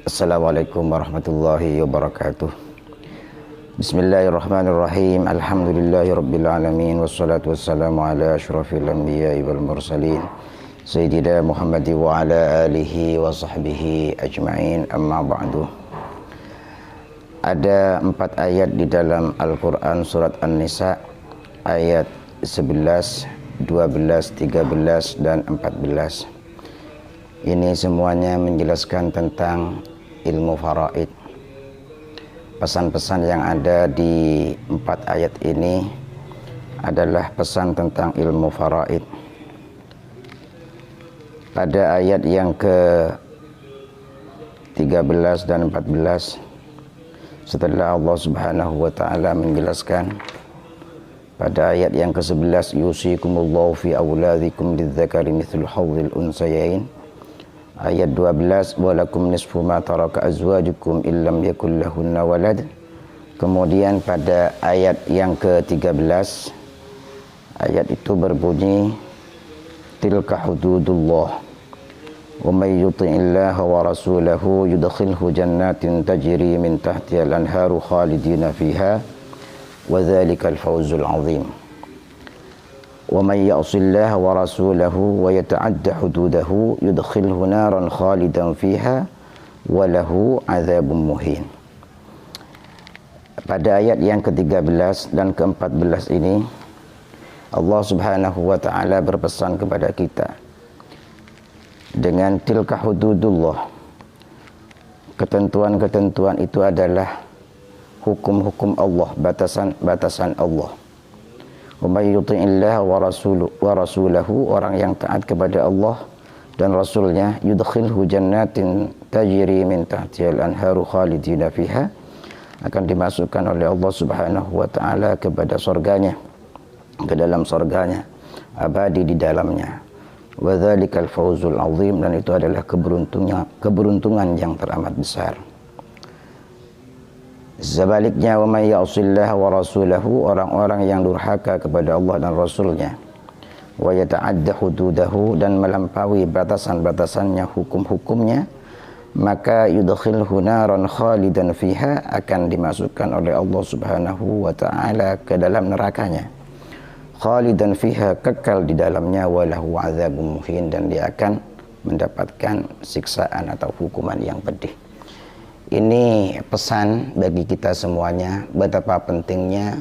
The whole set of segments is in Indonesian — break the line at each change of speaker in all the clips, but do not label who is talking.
Assalamualaikum warahmatullahi wabarakatuh. Bismillahirrahmanirrahim. Alhamdulillahirabbil alamin wassalatu wassalamu ala asyrafil anbiya'i wal mursalin sayyidina Muhammad wa ala alihi wa sahbihi ajma'in. Amma ba'du. Ada 4 ayat di dalam Al-Qur'an surat An-Nisa, ayat 11, 12, 13 dan 14. Ini semuanya menjelaskan tentang ilmu faraid. Pesan-pesan yang ada di 4 ayat ini adalah pesan tentang ilmu faraid. Pada ayat yang ke-13 dan 14, setelah Allah Subhanahu wa ta'ala menjelaskan pada ayat yang ke-11, yusikumullahu fi auladikum lidzakari mithlu hadzil unsayain. Ayat 12, walakum nisfu ma taraka azwajukum illam yakul lahunna walad. Kemudian pada ayat yang ke-13, ayat itu berbunyi, tilka hududullah wa may yuti'illaha wa rasulahu yudkhilhu jannatin tajri min tahtiha al-anharu khalidina fiha wa dzalikal fawzul 'adzim. Wa may ya'sillaha wa rasulahu wa yata'adda hududahu yudkhilhu naran khalidan fiha wa lahu 'adzabun muhin. Pada ayat yang ke-13 dan ke-14 ini Allah Subhanahu wa ta'ala berpesan kepada kita dengan tilka hududullah. Ketentuan-ketentuan itu adalah hukum-hukum Allah, batasan-batasan Allah. Wa may yuti'illah wa rasulahu, orang yang taat kepada Allah dan Rasulnya, yudkhilhu jannatin tajri min tahtiha al-anharu khalidina fiha, akan dimasukkan oleh Allah Subhanahu wa ta'ala kepada surganya, ke dalam surganya, abadi di dalamnya. Wa dzalikal fawzul 'adzim, dan itu adalah keberuntungan yang teramat besar. Sebaliknya, wa may ya'sillaha wa rasulahu, orang-orang yang durhaka kepada Allah dan Rasulnya, wa yata'adda hududahu, dan melampaui batasan-batasannya, hukum-hukumnya, maka yudkhilhu naran khalidan fiha, akan dimasukkan oleh Allah Subhanahu wa ta'ala ke dalam nerakanya, khalidan fiha, kekal di dalamnya, wa lahu 'adzabun muhin, dan dia akan mendapatkan siksaan atau hukuman yang pedih. Ini pesan bagi kita semuanya, betapa pentingnya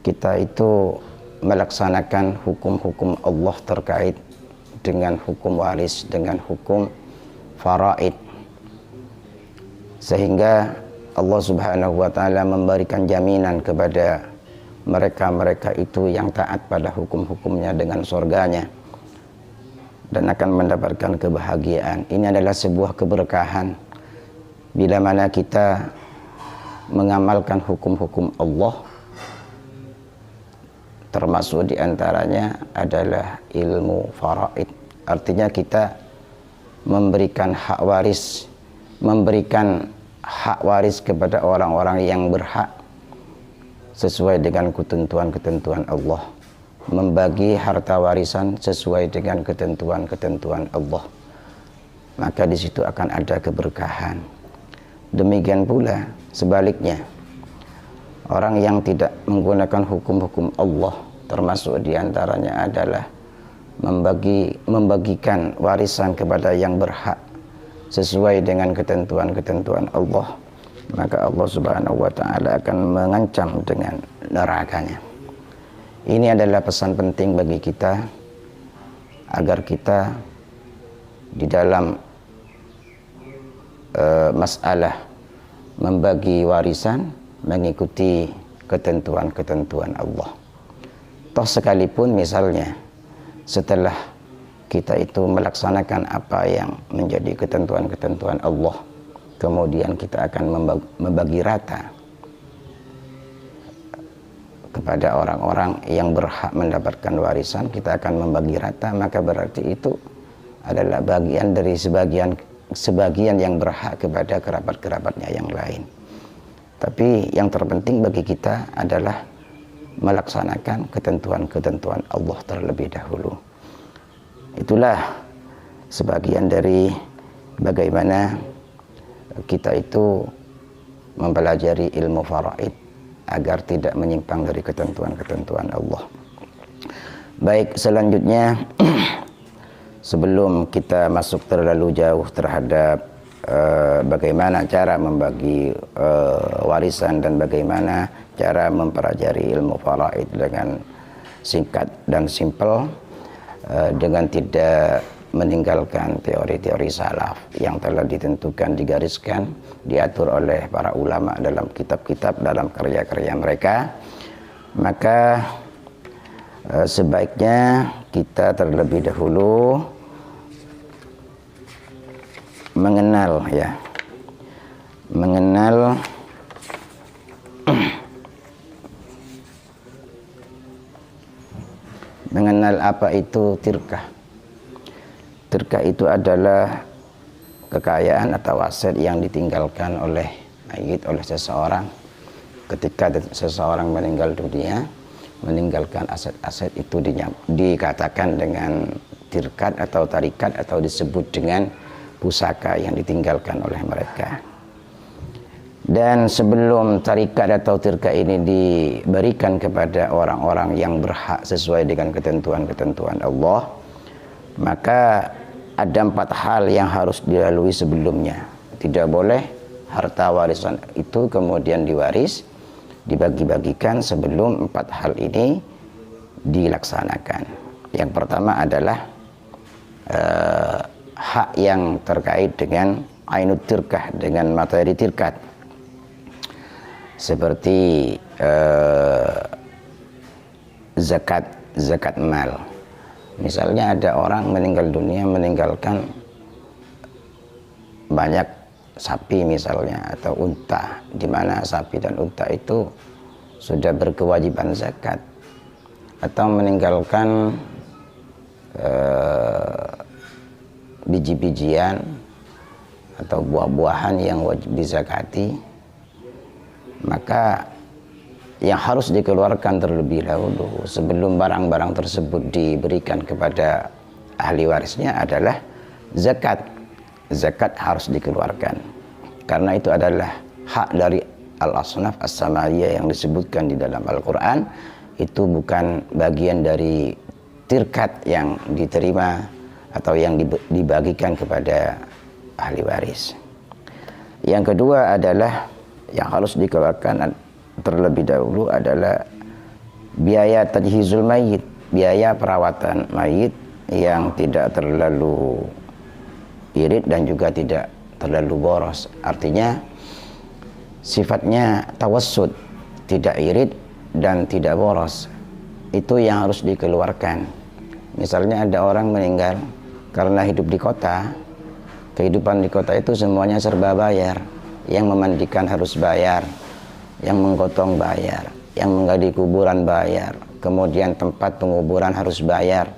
kita itu melaksanakan hukum-hukum Allah terkait dengan hukum waris, dengan hukum faraid, sehingga Allah Subhanahu wa ta'ala memberikan jaminan kepada mereka-mereka itu yang taat pada hukum-hukumnya dengan surganya dan akan mendapatkan kebahagiaan. Ini adalah sebuah keberkahan bila mana kita mengamalkan hukum-hukum Allah, termasuk diantaranya adalah ilmu faraid. Artinya kita memberikan hak waris kepada orang-orang yang berhak sesuai dengan ketentuan-ketentuan Allah, membagi harta warisan sesuai dengan ketentuan-ketentuan Allah, maka di situ akan ada keberkahan. Demikian pula sebaliknya, orang yang tidak menggunakan hukum-hukum Allah, termasuk diantaranya adalah membagikan warisan kepada yang berhak sesuai dengan ketentuan-ketentuan Allah, maka Allah Subhanahu wa ta'ala akan mengancam dengan nerakanya. Ini adalah pesan penting bagi kita, agar kita di dalam masalah membagi warisan mengikuti ketentuan-ketentuan Allah. Toh sekalipun misalnya setelah kita itu melaksanakan apa yang menjadi ketentuan-ketentuan Allah, kemudian kita akan membagi rata kepada orang-orang yang berhak mendapatkan warisan, kita akan membagi rata, maka berarti itu adalah bagian dari sebagian yang berhak kepada kerabat-kerabatnya yang lain. Tapi yang terpenting bagi kita adalah melaksanakan ketentuan-ketentuan Allah terlebih dahulu. Itulah sebagian dari bagaimana kita itu mempelajari ilmu faraid agar tidak menyimpang dari ketentuan-ketentuan Allah. Baik, selanjutnya sebelum kita masuk terlalu jauh terhadap bagaimana cara membagi warisan dan bagaimana cara mempelajari ilmu faraid dengan singkat dan simpel, dengan tidak meninggalkan teori-teori salaf yang telah ditentukan, digariskan, diatur oleh para ulama dalam kitab-kitab, dalam karya-karya mereka, maka sebaiknya kita terlebih dahulu mengenal mengenal apa itu tirkah. Tirkah itu adalah kekayaan atau aset yang ditinggalkan oleh mayit, oleh seseorang. Ketika seseorang meninggal dunia, meninggalkan aset-aset itu dikatakan dengan tirkat atau tarikat, atau disebut dengan pusaka yang ditinggalkan oleh mereka. Dan sebelum tarikat atau tirkat ini diberikan kepada orang-orang yang berhak sesuai dengan ketentuan-ketentuan Allah, maka ada 4 hal yang harus dilalui sebelumnya. Tidak boleh harta warisan itu kemudian dibagi-bagikan sebelum 4 hal ini dilaksanakan. Yang pertama adalah hak yang terkait dengan ainut tirkah, dengan materi tirkat, seperti zakat mal. Misalnya ada orang meninggal dunia meninggalkan banyak sapi misalnya, atau unta, di mana sapi dan unta itu sudah berkewajiban zakat, atau meninggalkan biji-bijian atau buah-buahan yang wajib dizakati, maka yang harus dikeluarkan terlebih dahulu sebelum barang-barang tersebut diberikan kepada ahli warisnya adalah zakat. Zakat harus dikeluarkan karena itu adalah hak dari al-asnaf as-samawiyah yang disebutkan di dalam Al-Quran. Itu bukan bagian dari tirkat yang diterima atau yang dibagikan kepada ahli waris. Yang kedua adalah yang harus dikeluarkan terlebih dahulu adalah biaya tajhizul mayit, biaya perawatan mayit yang tidak terlalu irit dan juga tidak terlalu boros. Artinya sifatnya tawassut, tidak irit dan tidak boros. Itu yang harus dikeluarkan. Misalnya ada orang meninggal karena hidup di kota, kehidupan di kota itu semuanya serba bayar. Yang memandikan harus bayar, yang menggotong bayar, yang menggali kuburan bayar, kemudian tempat penguburan harus bayar.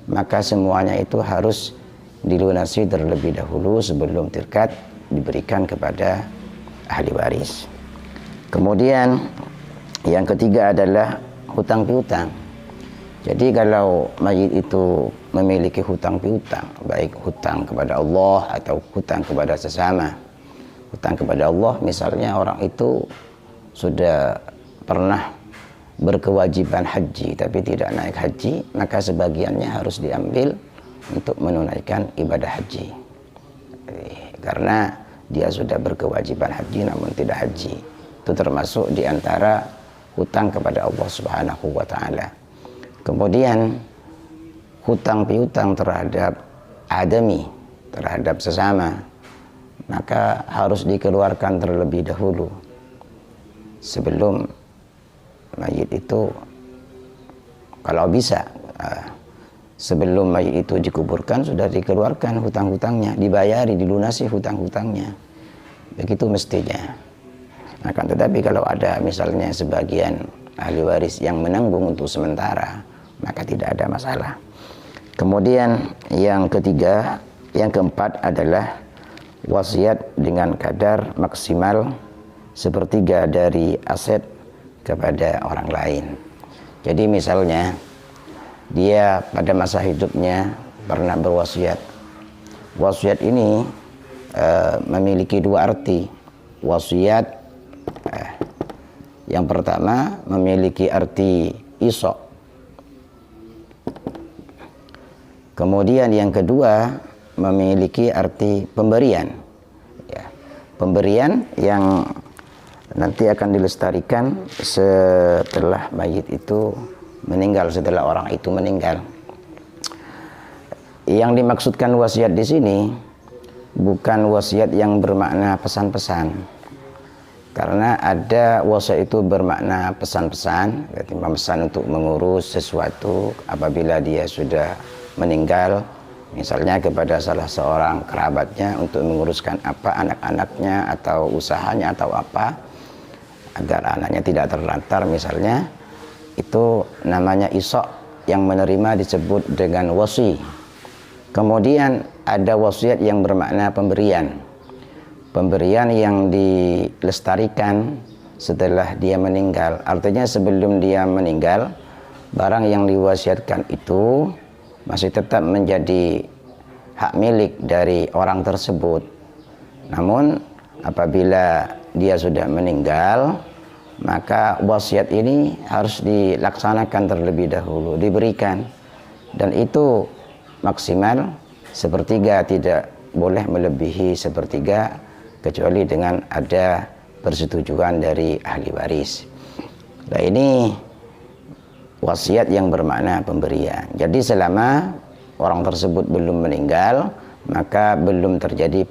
Maka semuanya itu harus dilunasi terlebih dahulu sebelum tirkat diberikan kepada ahli waris. Kemudian yang ketiga adalah hutang piutang. Jadi kalau mayit itu memiliki hutang piutang, baik hutang kepada Allah atau hutang kepada sesama. Hutang kepada Allah, misalnya orang itu sudah pernah berkewajiban haji tapi tidak naik haji, maka sebagiannya harus diambil untuk menunaikan ibadah haji karena dia sudah berkewajiban haji namun tidak haji. Itu termasuk diantara hutang kepada Allah Subhanahu wa ta'ala. Kemudian hutang piutang terhadap adami, terhadap sesama, maka harus dikeluarkan terlebih dahulu sebelum mayit itu, kalau bisa sebelum mayit itu dikuburkan sudah dikeluarkan hutang-hutangnya, dibayari, dilunasi hutang-hutangnya. Begitu mestinya. Akan tetapi kalau ada misalnya sebagian ahli waris yang menanggung untuk sementara, maka tidak ada masalah. Kemudian yang ketiga, yang keempat adalah wasiat dengan kadar maksimal sepertiga dari aset kepada orang lain. Jadi misalnya dia pada masa hidupnya pernah berwasiat. Wasiat ini memiliki dua arti. Wasiat yang pertama memiliki arti isok. Kemudian yang kedua memiliki arti pemberian. Ya, pemberian yang nanti akan dilestarikan setelah mayit itu meninggal, setelah orang itu meninggal. Yang dimaksudkan wasiat di sini bukan wasiat yang bermakna pesan-pesan, karena ada wasiat itu bermakna pesan-pesan, yaitu pesan untuk mengurus sesuatu apabila dia sudah meninggal, misalnya kepada salah seorang kerabatnya untuk menguruskan apa anak-anaknya atau usahanya atau apa agar anaknya tidak terlantar misalnya, itu namanya isok yang menerima disebut dengan wasi. Kemudian ada wasiat yang bermakna pemberian. Pemberian yang dilestarikan setelah dia meninggal. Artinya sebelum dia meninggal, barang yang diwasiatkan itu masih tetap menjadi hak milik dari orang tersebut. Namun apabila dia sudah meninggal, maka wasiat ini harus dilaksanakan terlebih dahulu, diberikan, dan itu maksimal sepertiga, tidak boleh melebihi sepertiga kecuali dengan ada persetujuan dari ahli waris. Nah, ini wasiat yang bermakna pemberian. Jadi selama orang tersebut belum meninggal, maka belum terjadi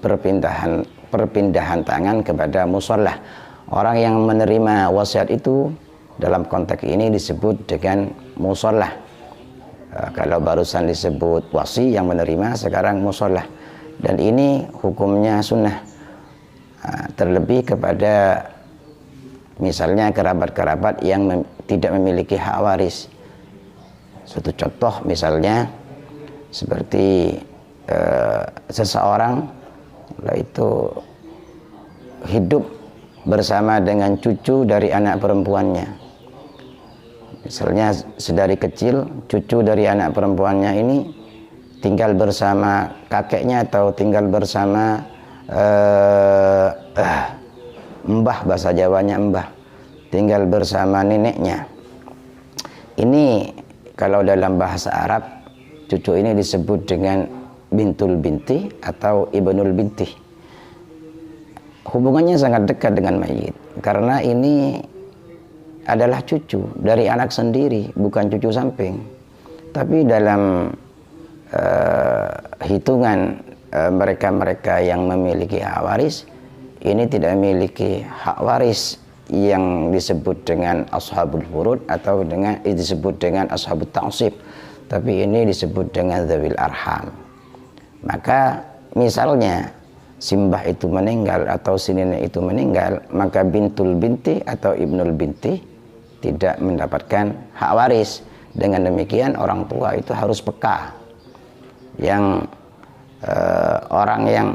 perpindahan tangan kepada musholah. Orang yang menerima wasiat itu dalam konteks ini disebut dengan musholah. Kalau barusan disebut wasi yang menerima, sekarang musholah. Dan ini hukumnya sunnah. Terlebih kepada misalnya kerabat-kerabat yang tidak memiliki hak waris. Suatu contoh misalnya seperti seseorang itu hidup bersama dengan cucu dari anak perempuannya. Misalnya sedari kecil cucu dari anak perempuannya ini tinggal bersama kakeknya atau tinggal bersama mbah, bahasa Jawanya mbah, tinggal bersama neneknya. Ini kalau dalam bahasa Arab cucu ini disebut dengan bintul binti atau ibnul binti. Hubungannya sangat dekat dengan mayit karena ini adalah cucu dari anak sendiri, bukan cucu samping. Tapi dalam hitungan mereka-mereka yang memiliki hak waris, ini tidak memiliki hak waris yang disebut dengan ashabul furud atau disebut dengan ashabut ta'sib, tapi ini disebut dengan dzawil arham. Maka misalnya simbah itu meninggal atau si nenek itu meninggal, maka bintul binti atau ibnul binti tidak mendapatkan hak waris. Dengan demikian orang tua itu harus peka. Yang orang yang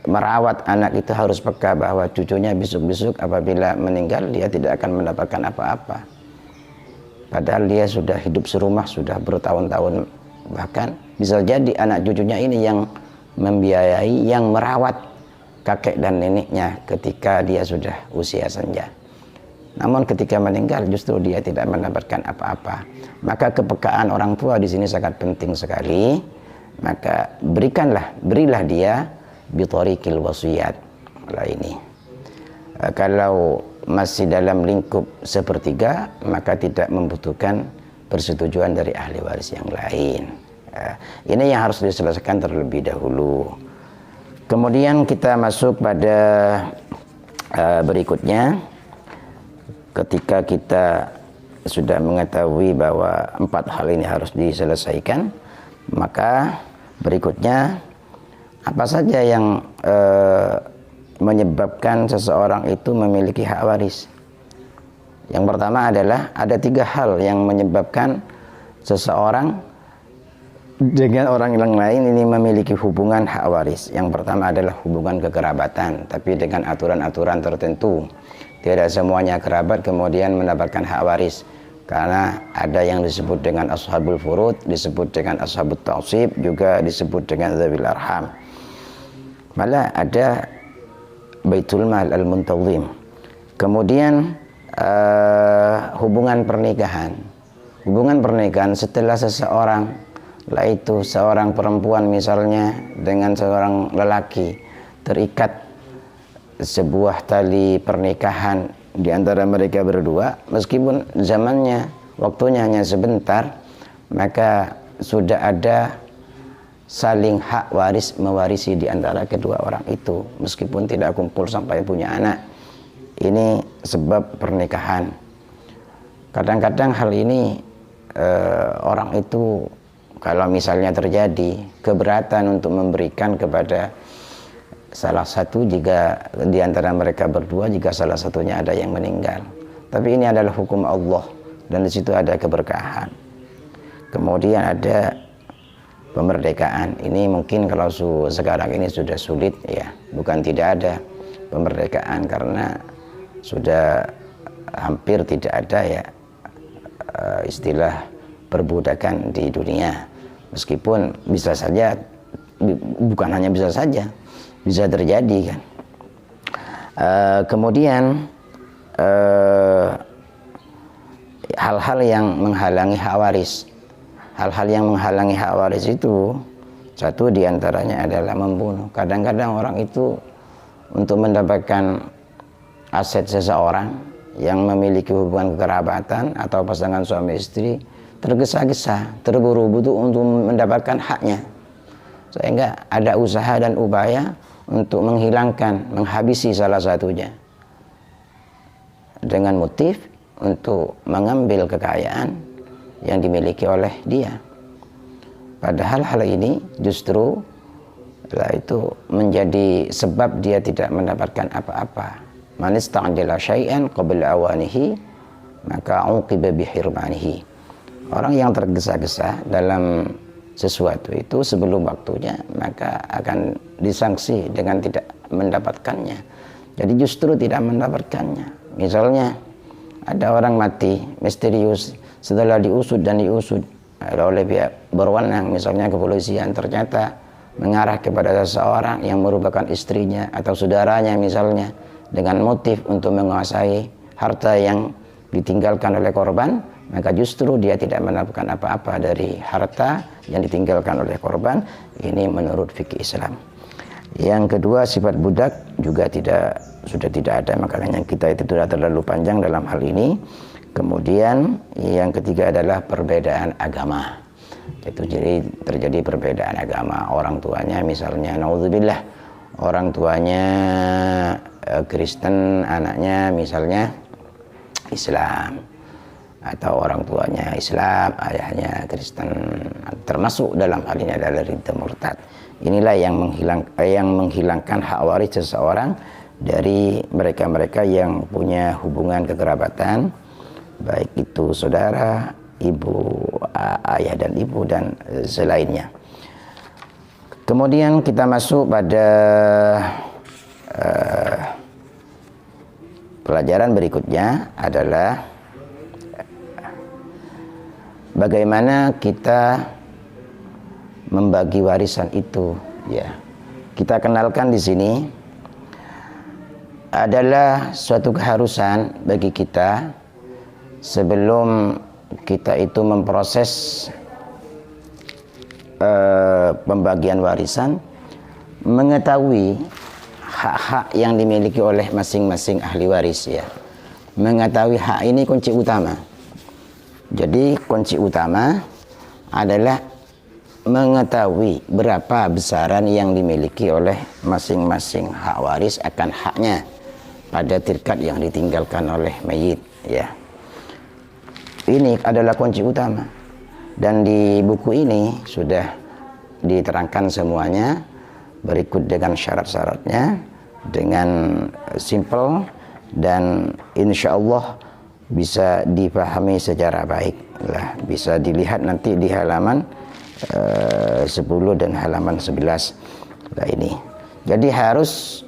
merawat anak itu harus peka bahwa cucunya besok-besok apabila meninggal dia tidak akan mendapatkan apa-apa. Padahal dia sudah hidup serumah, sudah bertahun-tahun, bahkan bisa jadi anak cucunya ini yang membiayai, yang merawat kakek dan neneknya ketika dia sudah usia senja. Namun ketika meninggal justru dia tidak mendapatkan apa-apa. Maka kepekaan orang tua di sini sangat penting sekali. Maka berilah dia bitorikil wasiyat. Ini kalau masih dalam lingkup sepertiga, maka tidak membutuhkan persetujuan dari ahli waris yang lain. Ini yang harus diselesaikan terlebih dahulu. Kemudian kita masuk pada berikutnya. Ketika kita sudah mengetahui bahwa 4 hal ini harus diselesaikan, maka berikutnya apa saja yang menyebabkan seseorang itu memiliki hak waris. Yang pertama adalah ada 3 hal yang menyebabkan seseorang dengan orang yang lain ini memiliki hubungan hak waris. Yang pertama adalah hubungan kekerabatan, tapi dengan aturan-aturan tertentu. Tidak semuanya kerabat kemudian mendapatkan hak waris, karena ada yang disebut dengan ashabul furud, disebut dengan ashabut ta'sib, juga disebut dengan dzawil arham. Malah ada Baitul Mal Al-Muntazim. Kemudian hubungan pernikahan. Hubungan pernikahan setelah seseorang, lah itu seorang perempuan misalnya dengan seorang lelaki, terikat sebuah tali pernikahan di antara mereka berdua, meskipun zamannya, waktunya hanya sebentar, maka sudah ada saling hak waris mewarisi di antara kedua orang itu, meskipun tidak kumpul sampai punya anak. Ini sebab pernikahan. Kadang-kadang hal ini orang itu kalau misalnya terjadi keberatan untuk memberikan kepada salah satu, jika di antara mereka berdua, jika salah satunya ada yang meninggal. Tapi ini adalah hukum Allah dan di situ ada keberkahan. Kemudian ada pemerdekaan. Ini mungkin kalau sekarang ini sudah sulit ya, bukan tidak ada pemerdekaan, karena sudah hampir tidak ada ya istilah perbudakan di dunia. Meskipun bisa saja, bukan hanya bisa saja, bisa terjadi kan. Kemudian hal-hal yang menghalangi hak waris. Hal-hal yang menghalangi hak waris itu, satu diantaranya adalah membunuh. Kadang-kadang orang itu untuk mendapatkan aset seseorang yang memiliki hubungan kekerabatan atau pasangan suami istri, tergesa-gesa, terburu-buru untuk mendapatkan haknya, sehingga ada usaha dan upaya untuk menghilangkan, menghabisi salah satunya dengan motif untuk mengambil kekayaan yang dimiliki oleh dia. Padahal hal ini justru itu menjadi sebab dia tidak mendapatkan apa-apa. Man ista'jala syai'an qabla awanihi maka uqiba bihirmanihi. Orang yang tergesa-gesa dalam sesuatu itu sebelum waktunya, maka akan disangsi dengan tidak mendapatkannya. Jadi justru tidak mendapatkannya. Misalnya ada orang mati misterius, setelah diusut dan diusut oleh pihak berwenang, misalnya kepolisian, ternyata mengarah kepada seseorang yang merupakan istrinya atau saudaranya misalnya, dengan motif untuk menguasai harta yang ditinggalkan oleh korban, maka justru dia tidak mendapatkan apa-apa dari harta yang ditinggalkan oleh korban. Ini menurut fikih Islam. Yang kedua, sifat budak juga sudah tidak ada, makanya kita itu sudah terlalu panjang dalam hal ini. Kemudian yang ketiga adalah perbedaan agama. Itu jadi terjadi perbedaan agama. Orang tuanya misalnya, naudzubillah, orang tuanya Kristen, anaknya misalnya Islam, atau orang tuanya Islam, ayahnya Kristen, termasuk dalam hal ini adalah ridha murtad. Inilah yang menghilangkan hak waris seseorang dari mereka-mereka yang punya hubungan kekerabatan, baik itu saudara, ibu, ayah dan ibu dan selainnya. Kemudian kita masuk pada pelajaran berikutnya adalah bagaimana kita membagi warisan itu ya. Kita kenalkan di sini adalah suatu keharusan bagi kita sebelum kita itu memproses pembagian warisan, mengetahui hak-hak yang dimiliki oleh masing-masing ahli waris ya. Mengetahui hak ini kunci utama. Jadi kunci utama adalah mengetahui berapa besaran yang dimiliki oleh masing-masing hak waris akan haknya pada tirkat yang ditinggalkan oleh mayit ya. Ini adalah kunci utama. Dan di buku ini sudah diterangkan semuanya berikut dengan syarat-syaratnya dengan simple, dan insya Allah bisa dipahami secara baik lah. Bisa dilihat nanti di halaman 10 dan halaman 11 lah ini. Jadi harus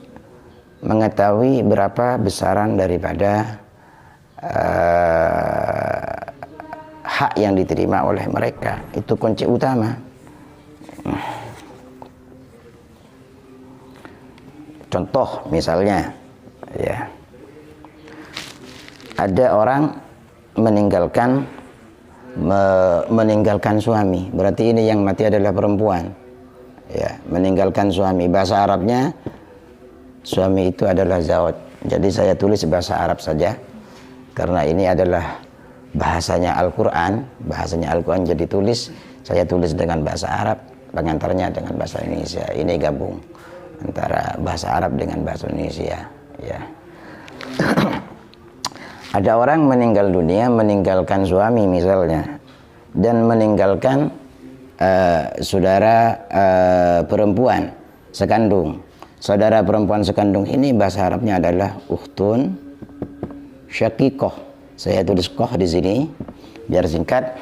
mengetahui berapa besaran daripada hak yang diterima oleh mereka. Itu kunci utama. Contoh misalnya, ya, ada orang meninggalkan suami, berarti ini yang mati adalah perempuan, ya, meninggalkan suami. Bahasa Arabnya suami itu adalah zawj. Jadi saya tulis bahasa Arab saja karena ini adalah bahasanya Al-Quran, jadi saya tulis dengan bahasa Arab, pengantarnya dengan bahasa Indonesia. Ini gabung antara bahasa Arab dengan bahasa Indonesia, ya. Ada orang meninggal dunia, meninggalkan suami misalnya, dan meninggalkan saudara perempuan sekandung. Saudara perempuan sekandung ini bahasa Arabnya adalah ukhtun syakikoh. Saya tulis koh di sini biar singkat.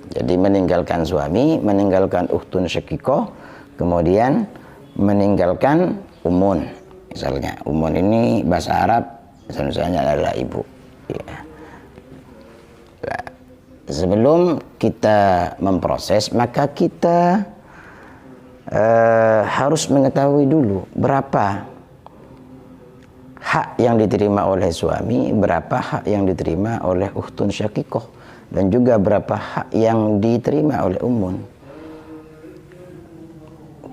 Jadi meninggalkan suami, meninggalkan ukhtun syakikoh, kemudian meninggalkan umun. Misalnya umun ini bahasa Arab, misalnya adalah ibu, ya. Nah, sebelum kita memproses, maka kita harus mengetahui dulu berapa hak yang diterima oleh suami, berapa hak yang diterima oleh ukhtun syakikoh, dan juga berapa hak yang diterima oleh umun.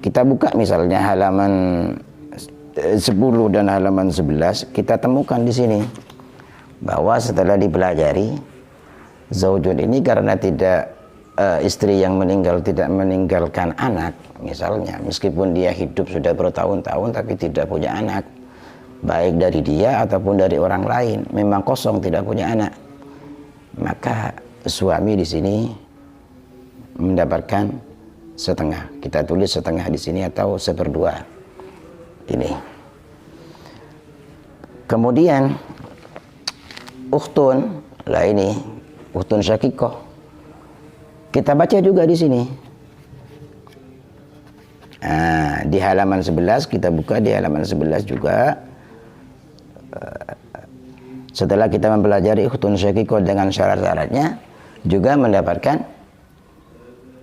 Kita buka misalnya halaman 10 dan halaman 11, kita temukan di sini bahwa setelah dipelajari, zaujun ini karena tidak istri yang meninggal tidak meninggalkan anak, misalnya meskipun dia hidup sudah bertahun-tahun tapi tidak punya anak, baik dari dia ataupun dari orang lain, memang kosong tidak punya anak, maka suami di sini mendapatkan setengah. Kita tulis setengah di sini atau 1/2 ini. Kemudian ukhtun, lah ini ukhtun syakikoh, kita baca juga di sini. Nah, di halaman 11 kita buka, di halaman 11 juga. Setelah kita mempelajari ukhtun syakikoh dengan syarat-syaratnya, juga mendapatkan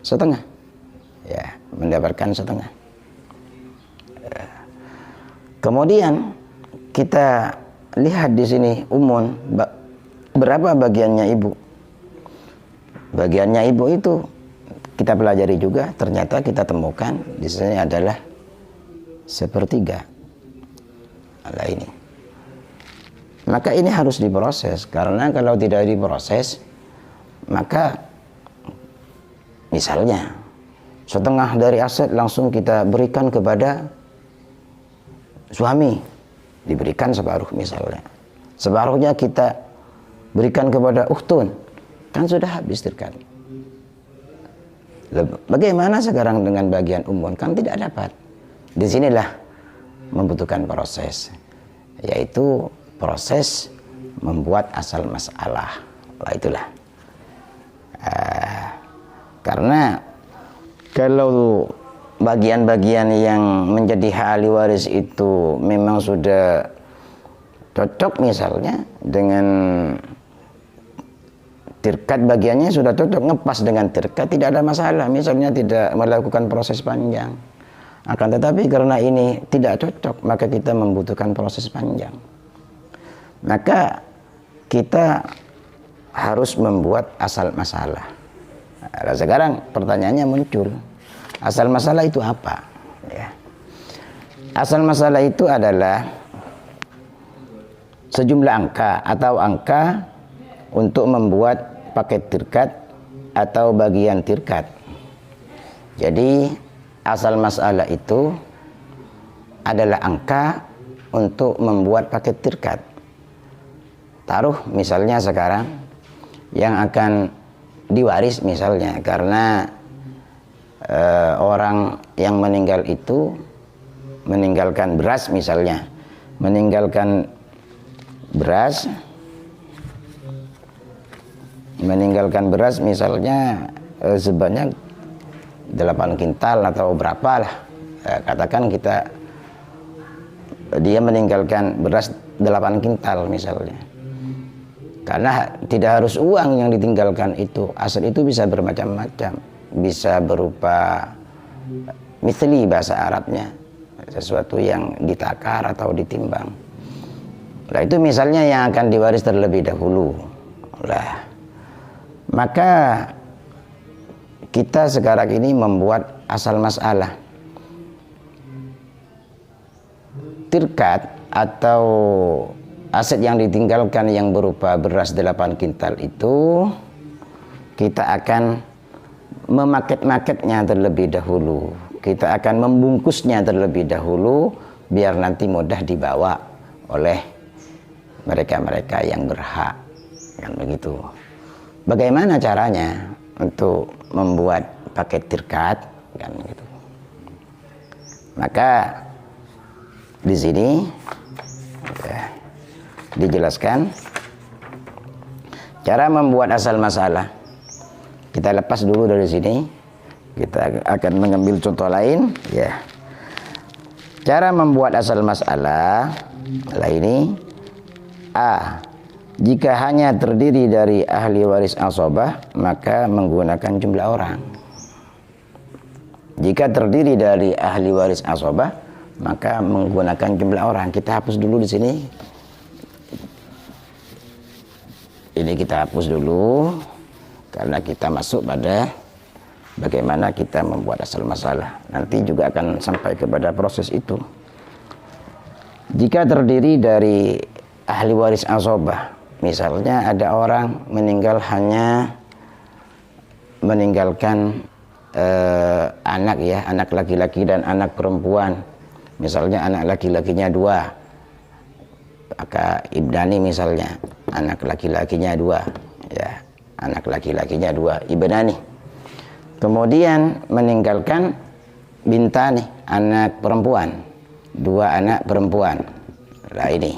setengah, ya, mendapatkan setengah. Kemudian kita lihat di sini umun, berapa bagiannya ibu. Bagiannya ibu itu kita pelajari juga, ternyata kita temukan di sini adalah 1/3. Nah, ini. Maka ini harus diproses, karena kalau tidak diproses, maka misalnya setengah dari aset langsung kita berikan kepada suami, diberikan separuh misalnya, separuhnya kita berikan kepada ukhtun, kan sudah habis tirkat. Bagaimana sekarang dengan bagian umun? Kan tidak dapat. Disinilah membutuhkan proses, yaitu proses membuat asal masalah. Lah itulah. Karena kalau bagian-bagian yang menjadi hak ahli waris itu memang sudah cocok misalnya dengan tirkat, bagiannya sudah cocok, ngepas dengan tirkat, tidak ada masalah, misalnya tidak melakukan proses panjang. Akan tetapi karena ini tidak cocok, maka kita membutuhkan proses panjang. Maka kita harus membuat asal masalah. Nah, sekarang pertanyaannya muncul, asal masalah itu apa? Ya. Asal masalah itu adalah sejumlah angka atau angka untuk membuat paket tirkat atau bagian tirkat. Jadi asal masalah itu adalah angka untuk membuat paket tirkat. Taruh misalnya sekarang yang akan diwaris misalnya karena orang yang meninggal itu meninggalkan beras misalnya, meninggalkan beras misalnya sebanyak 8 kintal atau berapa lah, katakan kita dia meninggalkan beras 8 kintal misalnya. Karena tidak harus uang yang ditinggalkan itu, aset itu bisa bermacam-macam, bisa berupa mithli bahasa Arabnya, sesuatu yang ditakar atau ditimbang. Nah, itu misalnya yang akan diwaris terlebih dahulu. Lah, maka kita sekarang ini membuat asal masalah. Tirkat atau aset yang ditinggalkan yang berupa beras 8 kintal itu kita akan memaket-maketnya terlebih dahulu. Kita akan membungkusnya terlebih dahulu biar nanti mudah dibawa oleh mereka-mereka yang berhak, kan begitu. Bagaimana caranya untuk membuat paket tirkat, kan gitu. Maka di sini ya, dijelaskan cara membuat asal masalah. Kita lepas dulu dari sini. Kita akan mengambil contoh lain, ya. Cara membuat asal masalah lah ini. A. Jika hanya terdiri dari ahli waris asabah, maka menggunakan jumlah orang. Jika terdiri dari ahli waris asabah, maka menggunakan jumlah orang. Kita hapus dulu di sini. Ini kita hapus dulu karena kita masuk pada bagaimana kita membuat asal masalah. Nanti juga akan sampai kepada proses itu. Jika terdiri dari ahli waris asabah, misalnya ada orang meninggal hanya meninggalkan anak, ya, anak laki-laki dan anak perempuan. Misalnya anak laki-lakinya 2, maka ibnani misalnya, anak laki-lakinya 2, ya, anak laki-lakinya 2, ibnani. Kemudian meninggalkan bintani, anak perempuan, 2 anak perempuan. Nah ini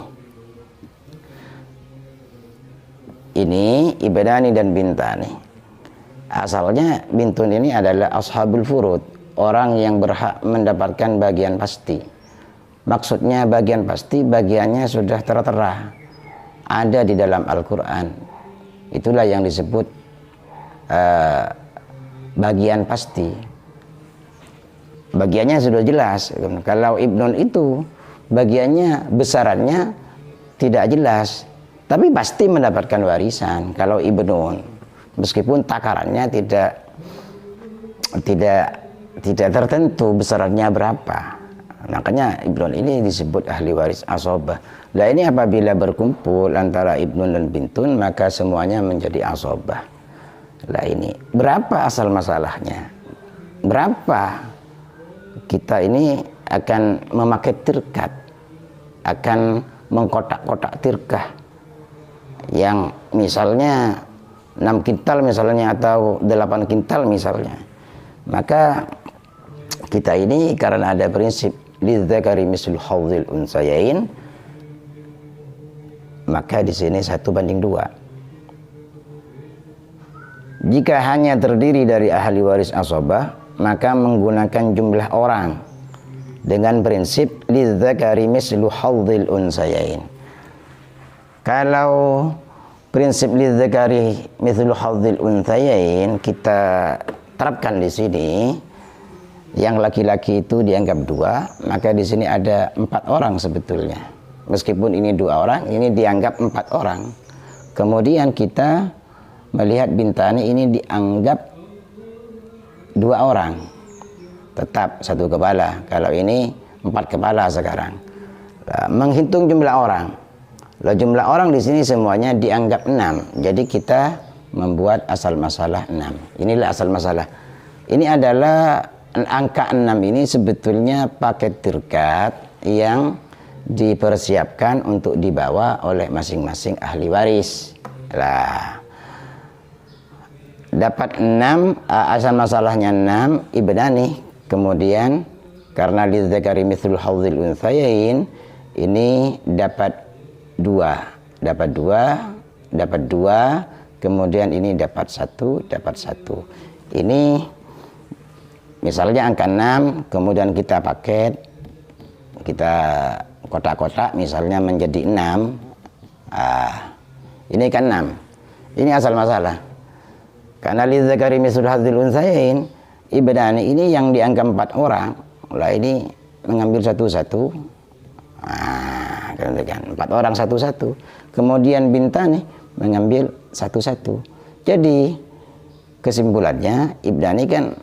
ibnani dan bintani. Asalnya bintun ini adalah ashabul furud, orang yang berhak mendapatkan bagian pasti. Maksudnya bagian pasti, bagiannya sudah tertera, ada di dalam Al-Quran. Itulah yang disebut bagian pasti. Bagiannya sudah jelas. Kalau ibnun itu bagiannya, besarannya tidak jelas, tapi pasti mendapatkan warisan kalau ibnun, meskipun takarannya tidak tertentu besarannya berapa. Makanya ibnun ini disebut ahli waris asabah. Nah ini apabila berkumpul antara ibnun dan bintun, maka semuanya menjadi asabah. Nah ini berapa asal masalahnya? Berapa kita ini akan memakai tirkat, akan mengkotak-kotak tirkah yang misalnya 6 kintal misalnya atau 8 kintal misalnya. Maka kita ini karena ada prinsip lidzakari mislu hadzil unsayain, maka di sini 1:2. Jika hanya terdiri dari ahli waris asabah, maka menggunakan jumlah orang dengan prinsip lidzakari mislu hadzil unsayain. Kalau prinsip lidzakari mislu hadzil unsayain kita terapkan di sini, yang laki-laki itu dianggap 2, maka di sini ada 4 orang sebetulnya. Meskipun ini 2 orang, ini dianggap 4 orang. Kemudian kita melihat bintani ini dianggap 2 orang, tetap 1 kepala. Kalau ini 4 kepala sekarang. Nah, menghitung jumlah orang. Lah jumlah orang di sini semuanya dianggap 6. Jadi kita membuat asal masalah 6. Inilah asal masalah. Ini adalah angka 6 ini sebetulnya paket tirkat yang dipersiapkan untuk dibawa oleh masing-masing ahli waris. Lah dapat 6, asal masalahnya 6 ibnani. Kemudian karena lidzakari mithlul hadzil unthayain, ini dapat 2, kemudian ini dapat 1. Ini misalnya angka 6, kemudian kita paket, kita kotak-kotak misalnya menjadi 6. Ini kan 6. Ini asal masalah. Karena lidzakari mislu hadzil unthayain, ibnani ini yang dianggap 4 orang. Lah ini mengambil satu-satu. Nah, kan 4 orang satu-satu. Kemudian Bintani mengambil satu-satu. Jadi kesimpulannya Ibnani kan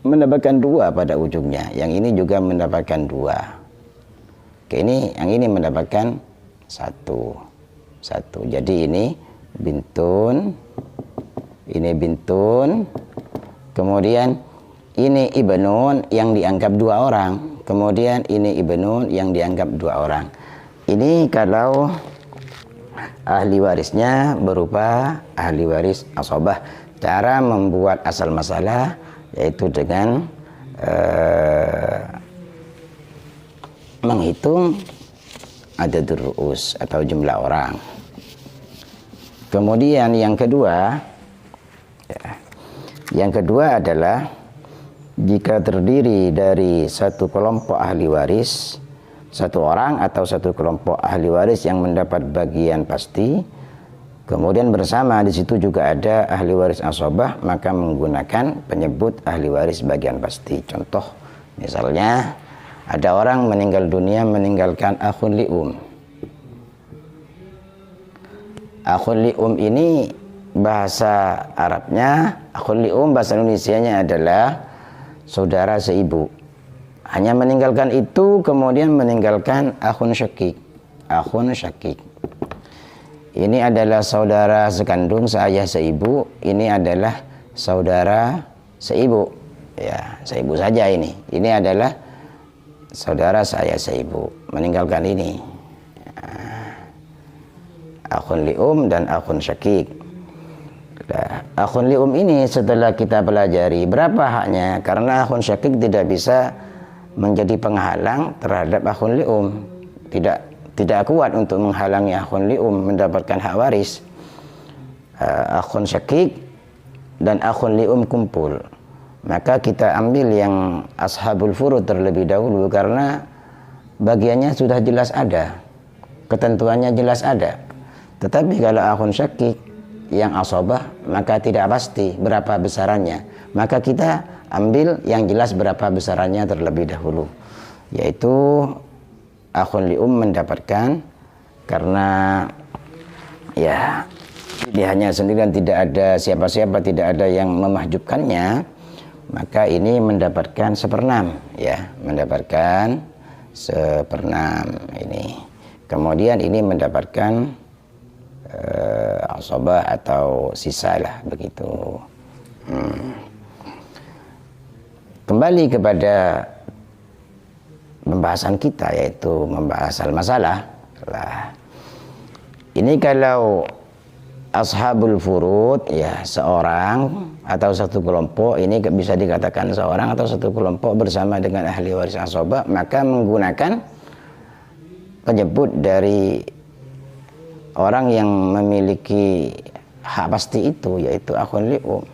mendapatkan 2 pada ujungnya. Yang ini juga mendapatkan 2. Oke, yang ini mendapatkan 1. Jadi ini bintun, ini bintun, kemudian ini ibnun yang dianggap 2 orang, kemudian ini ibnun yang dianggap 2 orang. Ini kalau ahli warisnya berupa ahli waris asabah. Cara membuat asal masalah yaitu dengan menghitung adadur ru'us atau jumlah orang. Kemudian yang kedua adalah jika terdiri dari satu kelompok ahli waris, 1 orang atau 1 kelompok ahli waris yang mendapat bagian pasti, kemudian bersama di situ juga ada ahli waris asabah, maka menggunakan penyebut ahli waris bagian pasti. Contoh, misalnya ada orang meninggal dunia meninggalkan akhun li'um. Akhun li'um ini bahasa Arabnya, akhun li'um bahasa Indonesianya adalah saudara seibu. Hanya meninggalkan itu, kemudian meninggalkan akhun syakik. Akhun syakik ini adalah saudara sekandung seayah seibu. Ini adalah saudara seibu, ya, seibu saja ini. Ini adalah saudara seayah seibu, meninggalkan ini. Akhun li'um dan akhun syakik. Nah, akhun li'um ini setelah kita pelajari berapa haknya, karena akhun syakik tidak bisa menjadi penghalang terhadap akhun li'um. Tidak kuat untuk menghalangi akhun li'um mendapatkan hak waris. Akhun syakik dan akhun li'um kumpul. Maka kita ambil yang ashabul furud terlebih dahulu, karena bagiannya sudah jelas ada, ketentuannya jelas ada. Tetapi kalau akhun syakik yang asabah, maka tidak pasti berapa besarannya. Maka kita ambil yang jelas berapa besarannya terlebih dahulu, yaitu akhun li'um mendapatkan, karena ya pilihannya sendiri dan tidak ada siapa-siapa, tidak ada yang memahjubkannya, maka ini mendapatkan 1/6, ya, mendapatkan 1/6 ini. Kemudian ini mendapatkan asabah atau sisa lah begitu. Kembali kepada pembahasan kita, yaitu membahas asal masalah. Ini kalau ashabul furud, ya, seorang atau 1 kelompok, ini bisa dikatakan seorang atau 1 kelompok bersama dengan ahli waris asabah, maka menggunakan penyebut dari orang yang memiliki hak pasti itu, yaitu akhun li'um.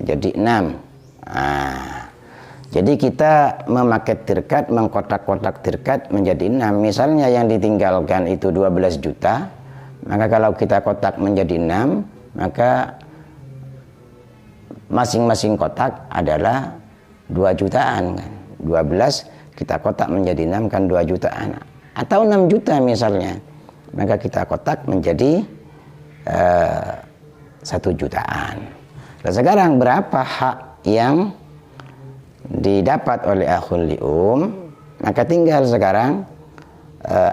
Jadi 6. Jadi kita memakai tirkat, mengkotak-kotak tirkat menjadi 6. Misalnya yang ditinggalkan itu 12 juta, maka kalau kita kotak menjadi 6, maka masing-masing kotak adalah 2 jutaan kan. 12 kita kotak menjadi 6 kan 2 jutaan. Atau 6 juta misalnya, maka kita kotak menjadi 1 jutaan. Nah, sekarang berapa hak yang didapat oleh akhun li'um? Maka tinggal sekarang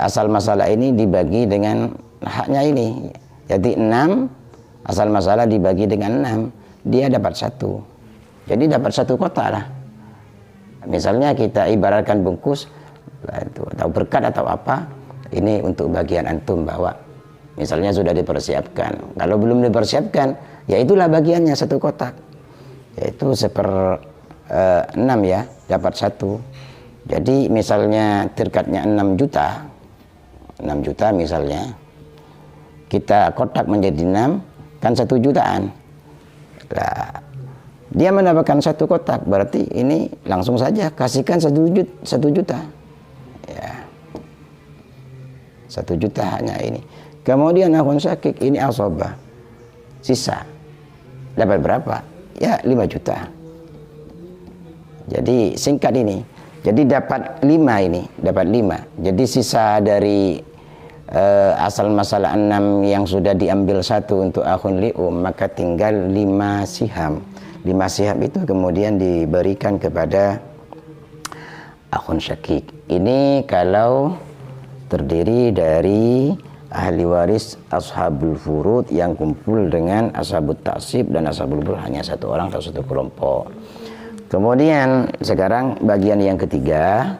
asal masalah ini dibagi dengan haknya ini. Jadi 6, asal masalah dibagi dengan 6, dia dapat 1. Jadi dapat 1 kotak lah. Misalnya kita ibaratkan bungkus atau berkat atau apa, ini untuk bagian antum bawa. Misalnya sudah dipersiapkan. Kalau belum dipersiapkan, ya itulah bagiannya 1 kotak. Yaitu 1/6 ya, dapat 1. Jadi misalnya tirkatnya 6 juta. 6 juta misalnya. Kita kotak menjadi 6, kan 1 jutaan. Nah, dia mendapatkan 1 kotak, berarti ini langsung saja kasihkan 1 juta. Ya. 1 juta hanya ini. Kemudian akhun syakik ini asabah. Sisa. Dapat berapa? Ya 5 juta. Jadi singkat ini, Jadi dapat 5 ini, dapat 5. Jadi sisa dari asal masalah 6 yang sudah diambil 1 untuk akhun li'um, maka tinggal 5 siham. 5 siham itu kemudian diberikan kepada akhun syakik. Ini kalau terdiri dari ahli waris ashabul furud yang kumpul dengan ashabut ta'sib dan ashabul furud hanya 1 orang atau 1 kelompok. Kemudian sekarang bagian yang ketiga,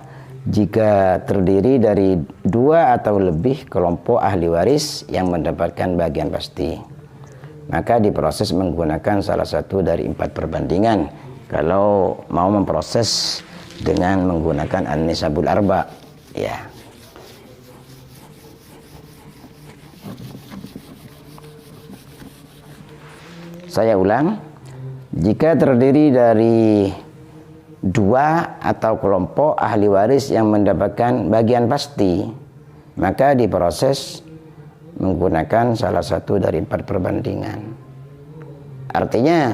jika terdiri dari 2 atau lebih kelompok ahli waris yang mendapatkan bagian pasti, maka diproses menggunakan salah satu dari 4 perbandingan. Kalau mau memproses dengan menggunakan an-nisabul arba, ya. Saya ulang, jika terdiri dari 2 atau kelompok ahli waris yang mendapatkan bagian pasti, maka diproses menggunakan salah satu dari 4 perbandingan. Artinya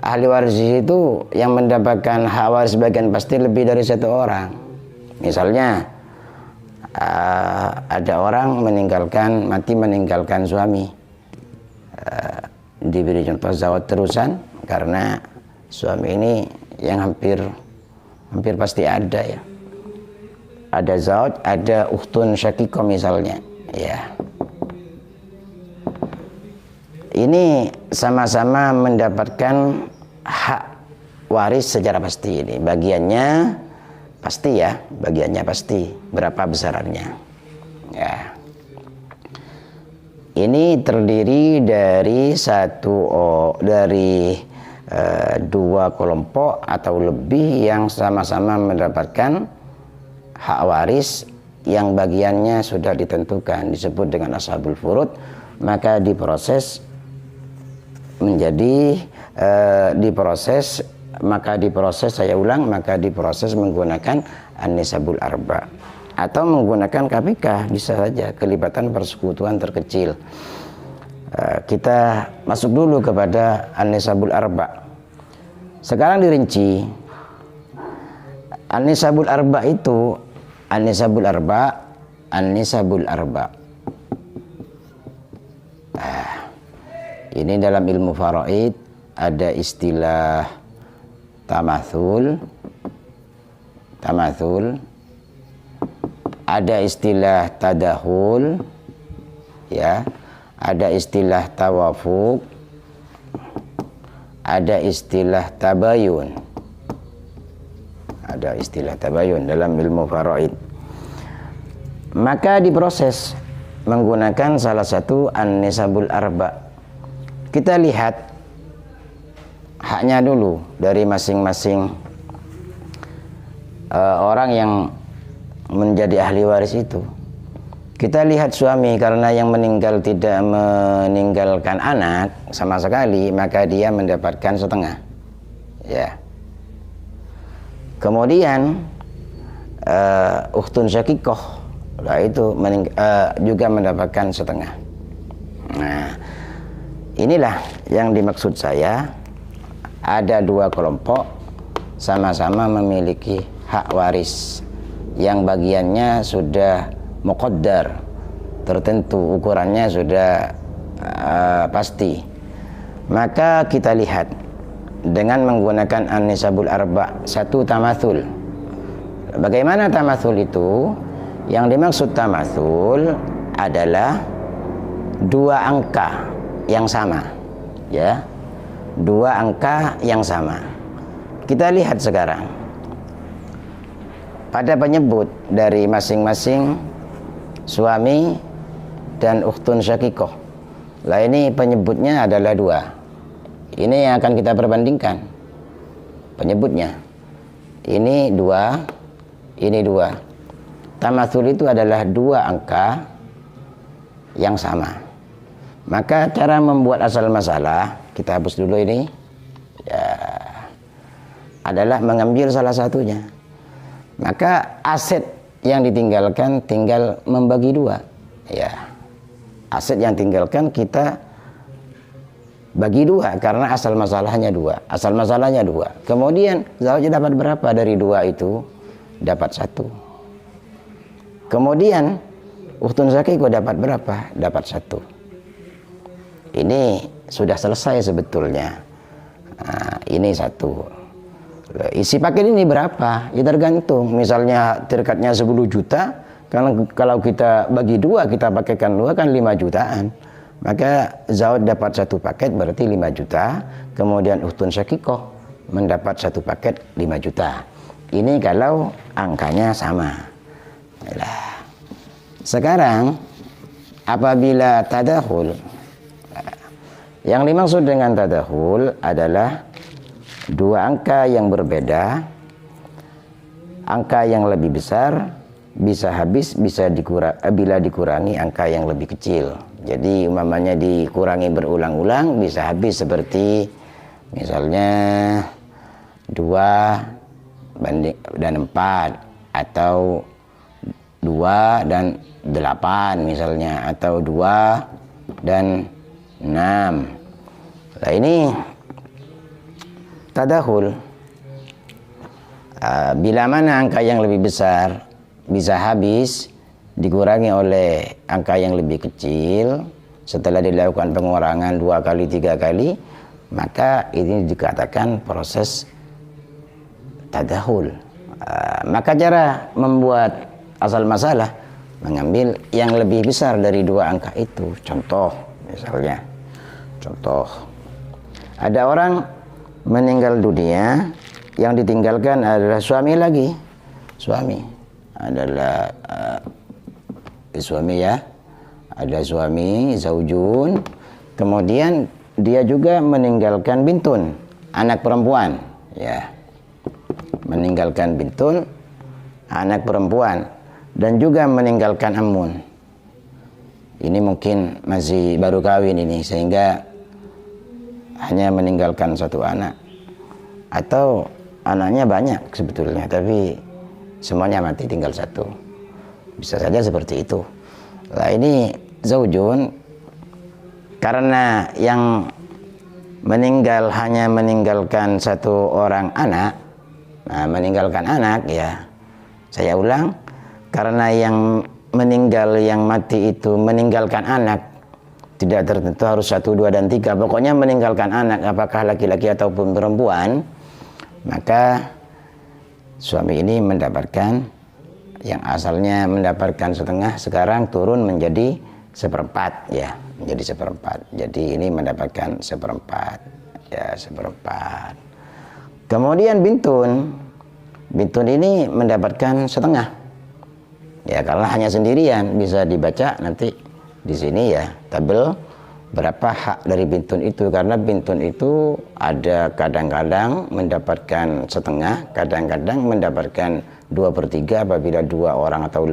ahli waris itu yang mendapatkan hak waris bagian pasti lebih dari 1 orang. Misalnya ada orang mati meninggalkan suami, diberi contoh zawat terusan, karena suami ini yang hampir pasti ada, ya. Ada zawat, ada ukhtun syakikoh misalnya, ya. Ini sama-sama mendapatkan hak waris secara pasti. Ini bagiannya pasti, ya, bagiannya pasti. Berapa besarannya, ya. Ini terdiri dari 2 kelompok atau lebih yang sama-sama mendapatkan hak waris yang bagiannya sudah ditentukan, disebut dengan ashabul furud, maka diproses saya ulang, maka diproses menggunakan an-nisabul arba atau menggunakan KPK, bisa saja, kelibatan persekutuan terkecil. Kita masuk dulu kepada an-nisabul arba. Sekarang dirinci. An-nisabul arba itu, an-nisabul arba. Ini dalam ilmu faraid ada istilah tamathul, ada istilah tadahul, ya, ada istilah tawafuq, ada istilah tabayun. Ada istilah tabayun dalam ilmu faraid. Maka diproses menggunakan salah satu an-nisabul arba. Kita lihat haknya dulu dari masing-masing orang yang menjadi ahli waris itu. Kita lihat suami, karena yang meninggal tidak meninggalkan anak sama sekali, maka dia mendapatkan setengah, ya. Kemudian ukhtun syakikoh, itu juga mendapatkan setengah. Nah, inilah yang dimaksud saya. Ada 2 kelompok sama-sama memiliki hak waris yang bagiannya sudah muqaddar, tertentu, ukurannya sudah pasti. Maka kita lihat dengan menggunakan an-nisabul arba, 1 tamathul. Bagaimana tamathul itu? Yang dimaksud tamathul adalah 2 angka yang sama, ya. 2 angka yang sama. Kita lihat sekarang pada penyebut dari masing-masing suami dan ukhtun syakikoh. Lah, ini penyebutnya adalah 2. Ini yang akan kita perbandingkan penyebutnya. Ini 2, ini 2. Tamathul itu adalah 2 angka yang sama. Maka cara membuat asal masalah, kita hapus dulu ini, ya, adalah mengambil salah satunya. Maka aset yang ditinggalkan tinggal membagi 2, ya. Aset yang tinggalkan kita bagi 2 karena asal masalahnya 2. Kemudian zawajnya dapat berapa dari 2 itu? dapat 1. Kemudian ukhtun syaqiqah dapat berapa? Dapat 1. Ini sudah selesai sebetulnya. Nah, ini 1. Isi paket ini berapa? Ya tergantung. Misalnya tirkatnya 10 juta, kalau kita bagi 2, kita pakaikan 2 kan 5 jutaan. Maka Zawj dapat 1 paket berarti 5 juta. Kemudian ukhtun syaqiqah mendapat 1 paket 5 juta. Ini kalau angkanya sama. Nah, sekarang apabila tadahul, yang dimaksud dengan tadahul adalah 2 angka yang berbeda, angka yang lebih besar bisa habis bila dikurangi angka yang lebih kecil. Jadi umpamanya dikurangi berulang-ulang bisa habis seperti misalnya 2 dan 4 atau 2 dan 8 misalnya, atau 2 dan 6. Nah ini tadahul. Bila mana angka yang lebih besar bisa habis dikurangi oleh angka yang lebih kecil setelah dilakukan pengurangan 2 kali 3 kali, maka ini dikatakan proses tadahul. Maka cara membuat asal masalah mengambil yang lebih besar dari 2 angka itu. Contoh misalnya, ada orang meninggal dunia, yang ditinggalkan adalah suami lagi. Suami adalah suami ya. Ada suami, zaujun. Kemudian dia juga meninggalkan bintun, anak perempuan, ya. Meninggalkan bintun, anak perempuan, dan juga meninggalkan amun. Ini mungkin masih baru kawin ini, sehingga hanya meninggalkan 1 anak, atau anaknya banyak sebetulnya tapi semuanya mati, tinggal 1. Bisa saja seperti itu. Nah ini zaujun, karena yang meninggal hanya meninggalkan 1 orang anak. Nah, meninggalkan anak ya, saya ulang, karena yang meninggal, yang mati itu meninggalkan anak, tidak tertentu harus 1, 2, dan 3, pokoknya meninggalkan anak, apakah laki-laki ataupun perempuan, maka suami ini mendapatkan, yang asalnya mendapatkan setengah, sekarang turun menjadi 1/4 ya, menjadi 1/4. Jadi ini mendapatkan 1/4 ya, 1/4. Kemudian bintun ini mendapatkan setengah. Ya, karena hanya sendirian, bisa dibaca nanti di sini ya, tabel berapa hak dari bintun itu, karena bintun itu ada kadang-kadang mendapatkan setengah, kadang-kadang mendapatkan 2/3 apabila 2 orang atau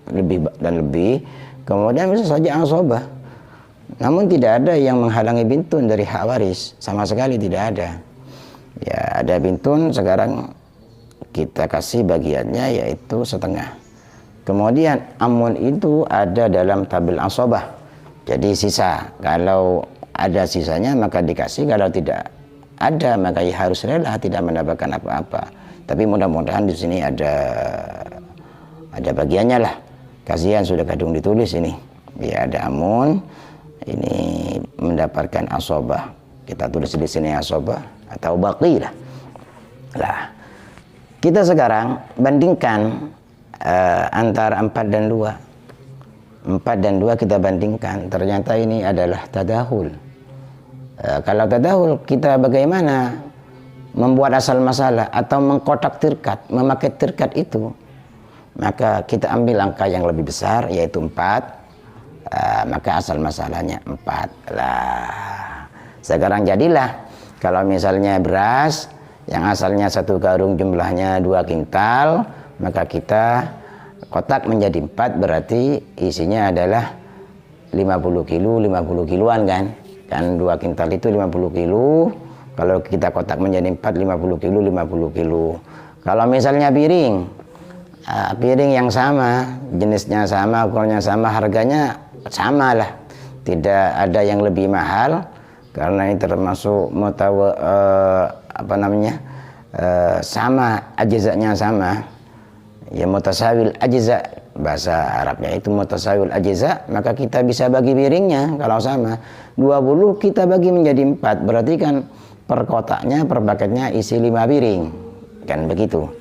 lebih dan lebih. Kemudian bisa saja asabah. Namun tidak ada yang menghalangi bintun dari hak waris, sama sekali tidak ada. Ya, ada bintun, sekarang kita kasih bagiannya yaitu setengah. Kemudian amun itu ada dalam tabel asabah. Jadi sisa, kalau ada sisanya maka dikasih, kalau tidak ada maka ya harus rela tidak mendapatkan apa-apa. Tapi mudah-mudahan di sini ada bagiannya lah. Kasihan sudah kadung ditulis ini. Ya, ada amun ini mendapatkan asabah. Kita tulis di sini asabah atau baqi lah. Lah, kita sekarang bandingkan antara 4 dan 2. 4 dan 2 kita bandingkan, ternyata ini adalah tadahul. Kalau tadahul, kita bagaimana membuat asal masalah atau mengkotak tirkat, memakai tirkat itu? Maka kita ambil angka yang lebih besar yaitu 4, maka asal masalahnya 4 lah. Sekarang jadilah, kalau misalnya beras yang asalnya 1 karung jumlahnya 2 kintal, maka kita kotak menjadi 4, berarti isinya adalah 50 kilo, 50 kiloan kan? Kan 2 kintal itu 50 kilo. Kalau kita kotak menjadi 4, 50 kilo, 50 kilo. Kalau misalnya piring yang sama, jenisnya sama, ukurannya sama, harganya sama lah. Tidak ada yang lebih mahal, karena ini termasuk sama, ajizatnya sama. ya mutasawil ajza, bahasa Arabnya itu mutasawil ajza, maka kita bisa bagi piringnya. Kalau sama 20 kita bagi menjadi 4, berarti kan per kotaknya, per paketnya isi 5 piring, kan begitu.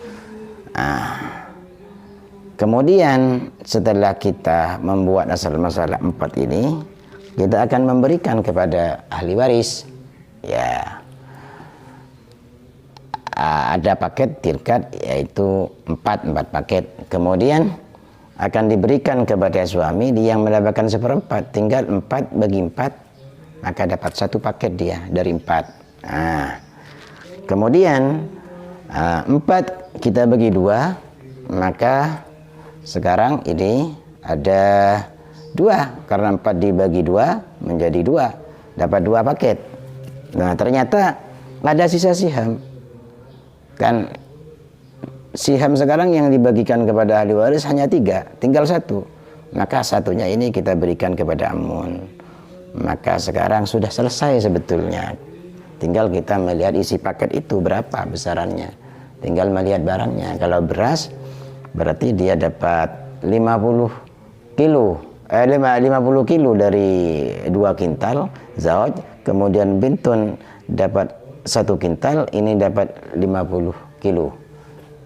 Kemudian setelah kita membuat asal masalah 4 ini, kita akan memberikan kepada ahli waris, ya, ada paket tirkat yaitu 4 paket. Kemudian akan diberikan kepada suami, dia yang mendapatkan 1/4, tinggal 4 bagi 4, maka dapat 1 paket dia dari 4. Kemudian 4 kita bagi 2, maka sekarang ini ada 2, karena 4 dibagi 2 menjadi 2, dapat 2 paket. Nah, ternyata ada sisa siham. Kan siham sekarang yang dibagikan kepada ahli waris hanya 3, tinggal 1. Maka satunya ini kita berikan kepada Amun. Maka sekarang sudah selesai sebetulnya. Tinggal kita melihat isi paket itu berapa besarannya. Tinggal melihat barangnya. Kalau beras berarti dia dapat 50 kilo. 50 kilo dari 2 kintal zawaj. Kemudian bintun dapat 1 kintal, ini dapat 50 kilo,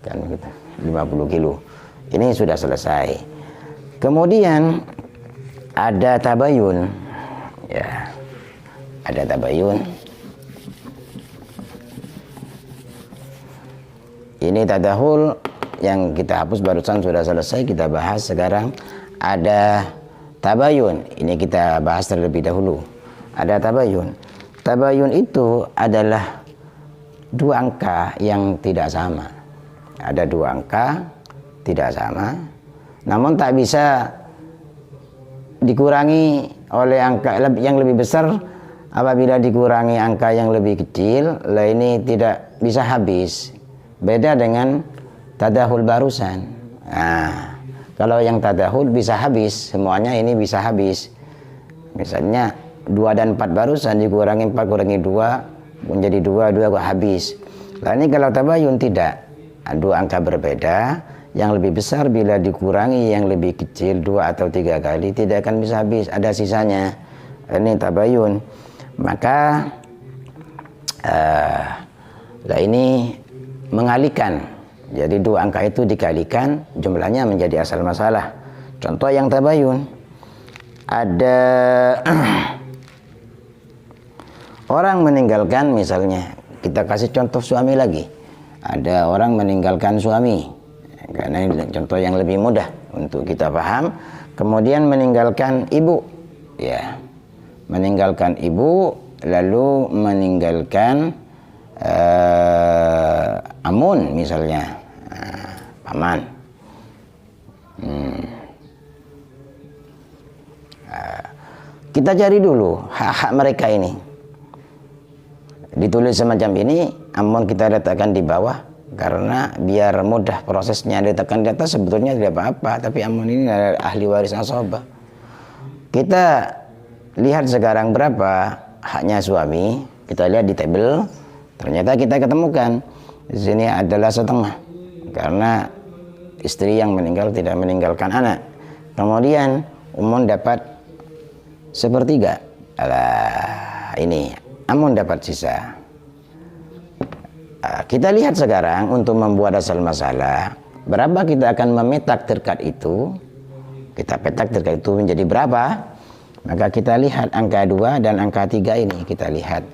kan gitu, 50 kilo. Ini sudah selesai. Kemudian ada tabayun, ya, ada tabayun. Ini tadahul yang kita hapus barusan sudah selesai, kita bahas. Sekarang ada tabayun, ini kita bahas terlebih dahulu. Ada tabayun. Tabayun itu adalah 2 angka yang tidak sama. Ada 2 angka tidak sama, namun tak bisa dikurangi oleh angka yang lebih besar. Apabila dikurangi angka yang lebih kecil, lah ini tidak bisa habis. Beda dengan tadahul barusan. Kalau yang tadahul bisa habis, semuanya ini bisa habis. Misalnya 2 dan 4 barusan dikurangi 4 kurangi 2 menjadi 2 kok habis. Lah ini kalau tabayun tidak, 2 angka berbeda, yang lebih besar bila dikurangi yang lebih kecil 2 atau 3 kali tidak akan bisa habis, ada sisanya. Ini tabayun. Maka lah ini mengalihkan. Jadi 2 angka itu dikalikan, jumlahnya menjadi asal masalah. Contoh yang tabayun, ada orang meninggalkan, misalnya kita kasih contoh suami lagi. Ada orang meninggalkan suami, karena ini contoh yang lebih mudah untuk kita paham. Kemudian meninggalkan ibu, ya, meninggalkan ibu, lalu meninggalkan amun misalnya, paman. Kita cari dulu hak-hak mereka ini. Ditulis semacam ini, amun kita letakkan di bawah, karena biar mudah prosesnya. Diletakkan di atas sebetulnya tidak apa-apa, tapi amun ini adalah ahli waris asabah. Kita lihat sekarang berapa haknya suami. Kita lihat di tabel, ternyata kita ketemukan di sini adalah setengah, karena istri yang meninggal tidak meninggalkan anak. Kemudian Umun dapat 1/3. Ini Amun dapat sisa. Kita lihat sekarang untuk membuat asal masalah, berapa kita akan memetak tirkat itu. Kita petak tirkat itu menjadi berapa, maka kita lihat angka 2 dan angka 3 ini. Kita lihat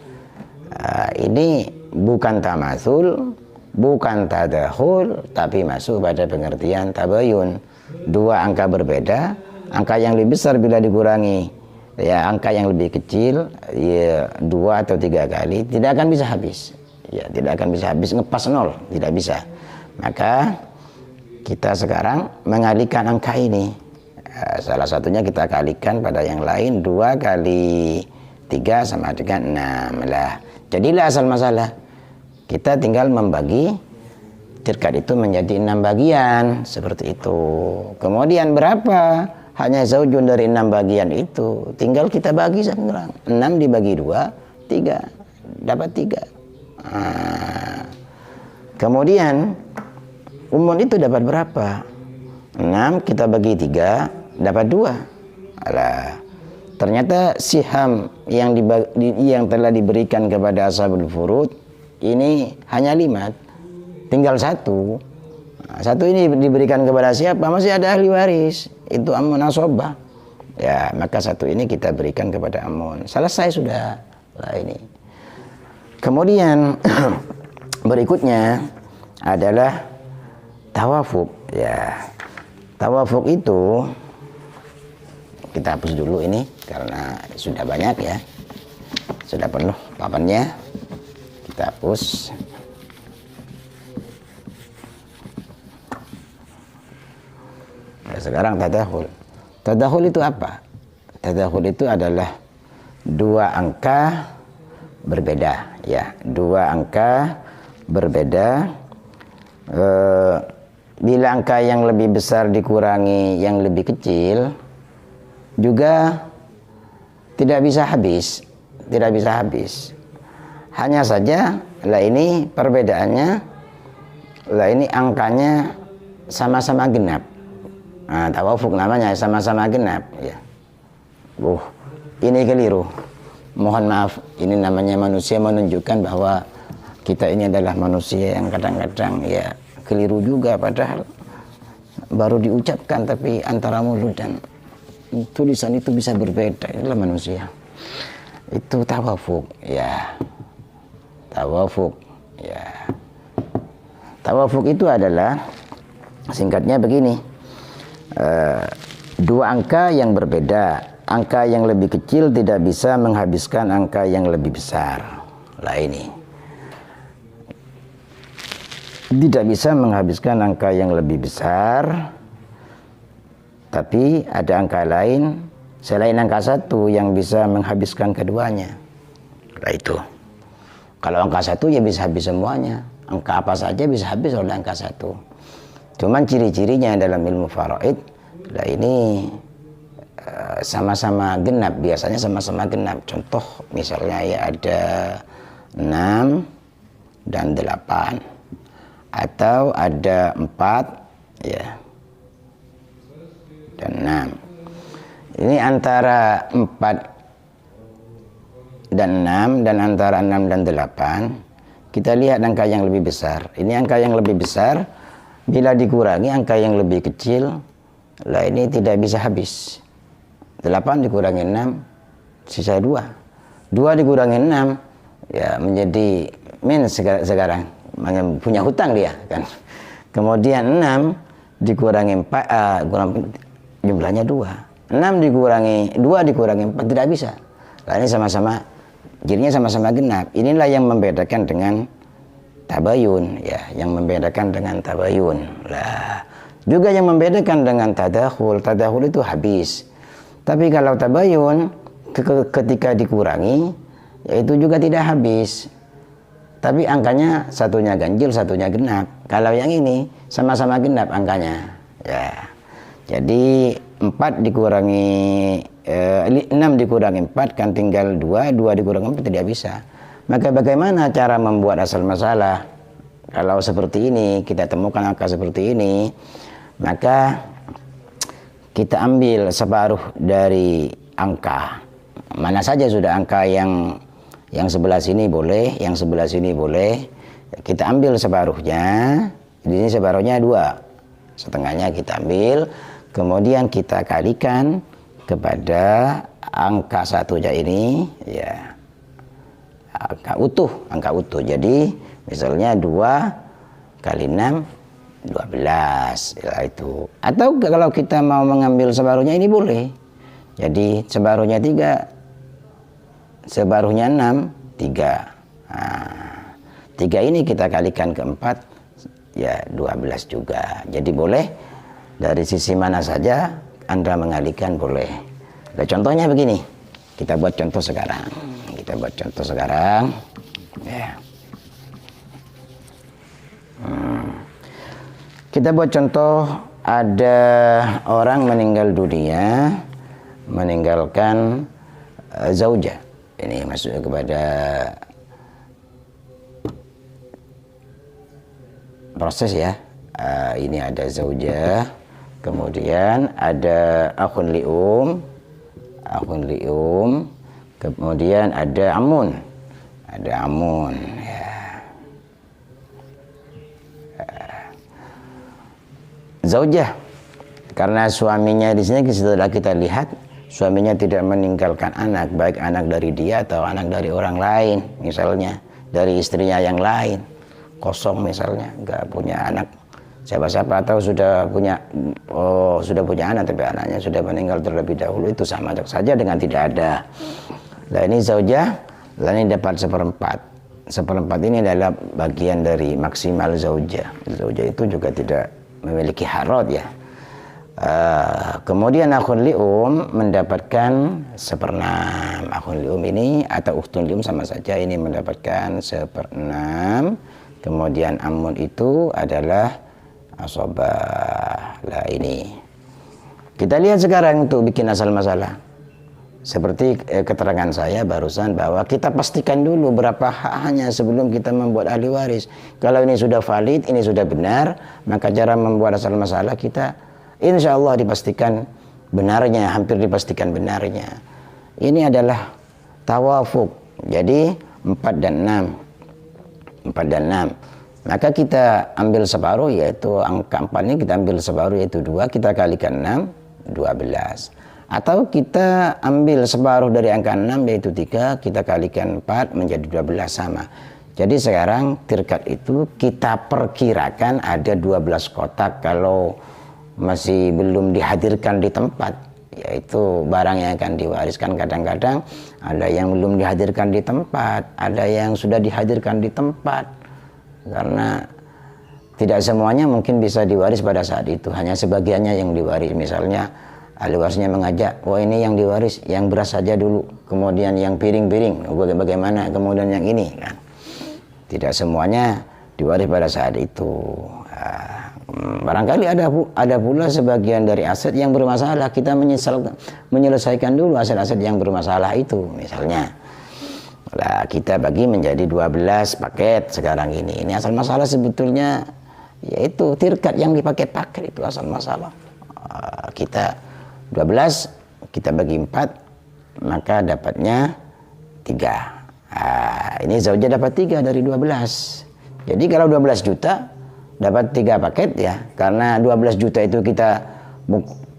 ini bukan tamasul, bukan tadahul, tapi masuk pada pengertian tabayun. 2 angka berbeda, angka yang lebih besar bila dikurangi ya angka yang lebih kecil, ya 2 atau 3 kali, tidak akan bisa habis. Ya, tidak akan bisa habis, ngepas 0, tidak bisa. Maka kita sekarang mengalihkan angka ini. Salah satunya kita kalikan pada yang lain, 2 kali 3 sama dengan 6 lah. Jadilah asal masalah. Kita tinggal membagi tirkat itu menjadi 6 bagian, seperti itu. Kemudian berapa hanya zaujun dari 6 bagian itu, tinggal kita bagi sekarang. 6 dibagi 2, 3, dapat 3. Kemudian Umun itu dapat berapa? 6 kita bagi 3 dapat 2. Alah, ternyata siham yang telah diberikan kepada ashabul furud ini hanya 5, tinggal 1. Nah, 1 ini diberikan kepada siapa? Masih ada ahli waris, itu Amun asobah. Ya, maka 1 ini kita berikan kepada Amun. Selesai sudah. Lah ini. Kemudian berikutnya adalah tawafuk. Ya, tawafuk itu kita hapus dulu ini karena sudah banyak ya, sudah penuh papannya, kita hapus. Nah, sekarang tadahul. Tadahul itu apa? Tadahul itu adalah 2 angka berbeda ya, 2 angka berbeda. Bila angka yang lebih besar dikurangi yang lebih kecil juga tidak bisa habis, tidak bisa habis. Hanya saja lah ini perbedaannya, lah ini angkanya sama-sama genap. Nah, tawafuk namanya sama-sama genap ya. Ini keliru. Mohon maaf, ini namanya manusia menunjukkan bahwa kita ini adalah manusia yang kadang-kadang ya keliru juga, padahal baru diucapkan tapi antara mulut dan tulisan itu bisa berbeda. Inilah manusia. Itu tawafuk ya. Tawafuk ya. Tawafuk itu adalah singkatnya begini. 2 angka yang berbeda. Angka yang lebih kecil tidak bisa menghabiskan angka yang lebih besar. Lah ini. Tidak bisa menghabiskan angka yang lebih besar. Tapi ada angka lain selain angka 1 yang bisa menghabiskan keduanya. Nah itu. Kalau angka 1 ya bisa habis semuanya. Angka apa saja bisa habis oleh angka 1. Cuman ciri-cirinya dalam ilmu faraid, nah ini sama-sama genap. Biasanya sama-sama genap. Contoh misalnya ya ada 6 dan 8. Atau ada 4 ya. Dan 6. Ini antara 4 dan 6 dan antara 6 dan 8 kita lihat angka yang lebih besar. Ini angka yang lebih besar bila dikurangi angka yang lebih kecil, lah ini tidak bisa habis. 8 dikurangi 6 sisa 2. 2 dikurangi 6 ya menjadi minus sekarang. Punya hutang dia kan. Kemudian 6 dikurangi 4 jumlahnya 2. 6 dikurangi 2 dikurangi 4 tidak bisa. Lah ini sama-sama jadinya sama-sama genap. Inilah yang membedakan dengan tabayun ya, yang membedakan dengan tabayun. Lah juga yang membedakan dengan tadakhul. Tadakhul itu habis. Tapi kalau tabayun ketika dikurangi yaitu juga tidak habis. Tapi angkanya satunya ganjil, satunya genap. Kalau yang ini sama-sama genap angkanya. Ya. Jadi 4 dikurangi 6 dikurangi 4 kan tinggal 2, 2 dikurangi 4 tidak bisa. Maka bagaimana cara membuat asal masalah? Kalau seperti ini, kita temukan angka seperti ini, maka kita ambil separuh dari angka. Mana saja sudah angka yang sebelah sini boleh, yang sebelah sini boleh. Kita ambil separuhnya. Di sini separuhnya 2. Setengahnya kita ambil, kemudian kita kalikan kepada angka satunya ini ya. Angka utuh. Jadi misalnya 2 kali 6 12 ya itu. Atau kalau kita mau mengambil separuhnya ini boleh. Jadi separuhnya 3, separuhnya 6, 3. Nah, 3 ini kita kalikan ke 4 ya 12 juga. Jadi boleh dari sisi mana saja Anda mengalikan boleh. Nah, contohnya begini. Kita buat contoh sekarang. Ya. Kita buat contoh ada orang meninggal dunia meninggalkan zaujah. Ini masuk kepada proses ya. Ini ada zaujah, kemudian ada akhun lium, kemudian ada amun, ya. Zaujah, karena suaminya di sini setelah kita lihat suaminya tidak meninggalkan anak, baik anak dari dia atau anak dari orang lain, misalnya dari istrinya yang lain, kosong misalnya, nggak punya anak siapa-siapa, atau sudah punya anak tapi anaknya sudah meninggal terlebih dahulu, itu sama saja dengan tidak ada. Nah ini zaujah, ini dapat seperempat ini adalah bagian dari maksimal zaujah. Zaujah itu juga tidak memiliki harod ya. Kemudian akhun lium mendapatkan 1/6. Akhun lium ini atau ukhtun lium sama saja, ini mendapatkan 1/6. Kemudian amun itu adalah asobah. Lah ini kita lihat sekarang untuk bikin asal masalah. Seperti keterangan saya barusan, bahwa kita pastikan dulu berapa haknya sebelum kita membuat ahli waris. Kalau ini sudah valid, ini sudah benar, maka cara membuat asal masalah kita insya Allah dipastikan benarnya, hampir dipastikan benarnya. Ini adalah tawafuk. Jadi 4 dan 6. Maka kita ambil separuh, yaitu angka 4 ini kita ambil separuh, yaitu 2, kita kalikan 6, 12. Atau kita ambil separuh dari angka 6, yaitu 3, kita kalikan 4 menjadi 12, sama. Jadi sekarang tirkat itu kita perkirakan ada 12 kotak kalau masih belum dihadirkan di tempat, yaitu barang yang akan diwariskan. Kadang-kadang ada yang belum dihadirkan di tempat, ada yang sudah dihadirkan di tempat, karena tidak semuanya mungkin bisa diwaris pada saat itu, hanya sebagiannya yang diwaris. Misalnya ahli warisnya mengajak, wah ini yang diwaris yang beras saja dulu, kemudian yang piring-piring bagaimana, kemudian yang ini kan. Tidak semuanya diwaris pada saat itu. Barangkali ada pula sebagian dari aset yang bermasalah, kita menyelesaikan dulu aset-aset yang bermasalah itu. Misalnya kita bagi menjadi 12 paket sekarang ini. Ini asal masalah sebetulnya yaitu tirkat yang dipaket-paket, itu asal masalah. Kita 12 kita bagi 4, maka dapatnya 3. Ini zaujah dapat 3 dari 12. Jadi kalau 12 juta dapat 3 paket ya, karena 12 juta itu kita